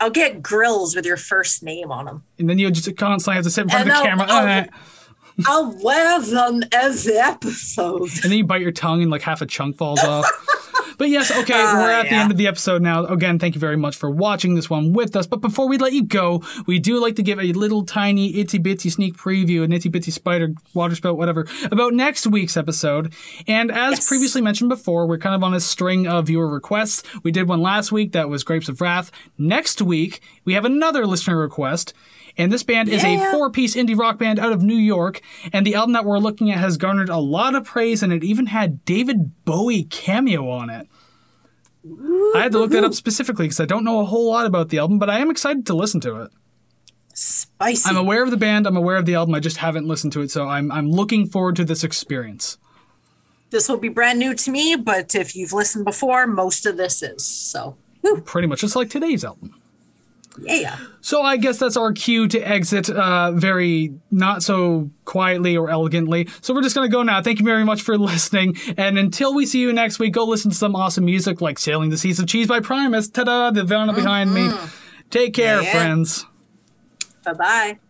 I'll get grills with your first name on them. And then you'll just constantly have to sit in front of the camera. I'll wear them every episode. And then you bite your tongue and like half a chunk falls off. But yes, okay, we're at the end of the episode now. Again, thank you very much for watching this one with us. But before we let you go, we do like to give a little tiny itsy-bitsy sneak preview, an itsy-bitsy spider, water spout, whatever, about next week's episode. And as previously mentioned before, we're kind of on a string of viewer requests. We did one last week that was Grapes of Wrath. Next week, we have another listener request. And this band is a 4-piece indie rock band out of New York. And the album that we're looking at has garnered a lot of praise, and it even had David Bowie cameo on it. I had to look that up specifically because I don't know a whole lot about the album, but I am excited to listen to it. Spicy. I'm aware of the band. I'm aware of the album. I just haven't listened to it, so I'm looking forward to this experience. This will be brand new to me, but if you've listened before, most of this is. So pretty much just like today's album. Yeah. So I guess that's our cue to exit very not so quietly or elegantly. So we're just going to go now. Thank you very much for listening. And until we see you next week, go listen to some awesome music like Sailing the Seas of Cheese by Primus. Ta-da! The vinyl behind me. Take care, friends. Bye-bye.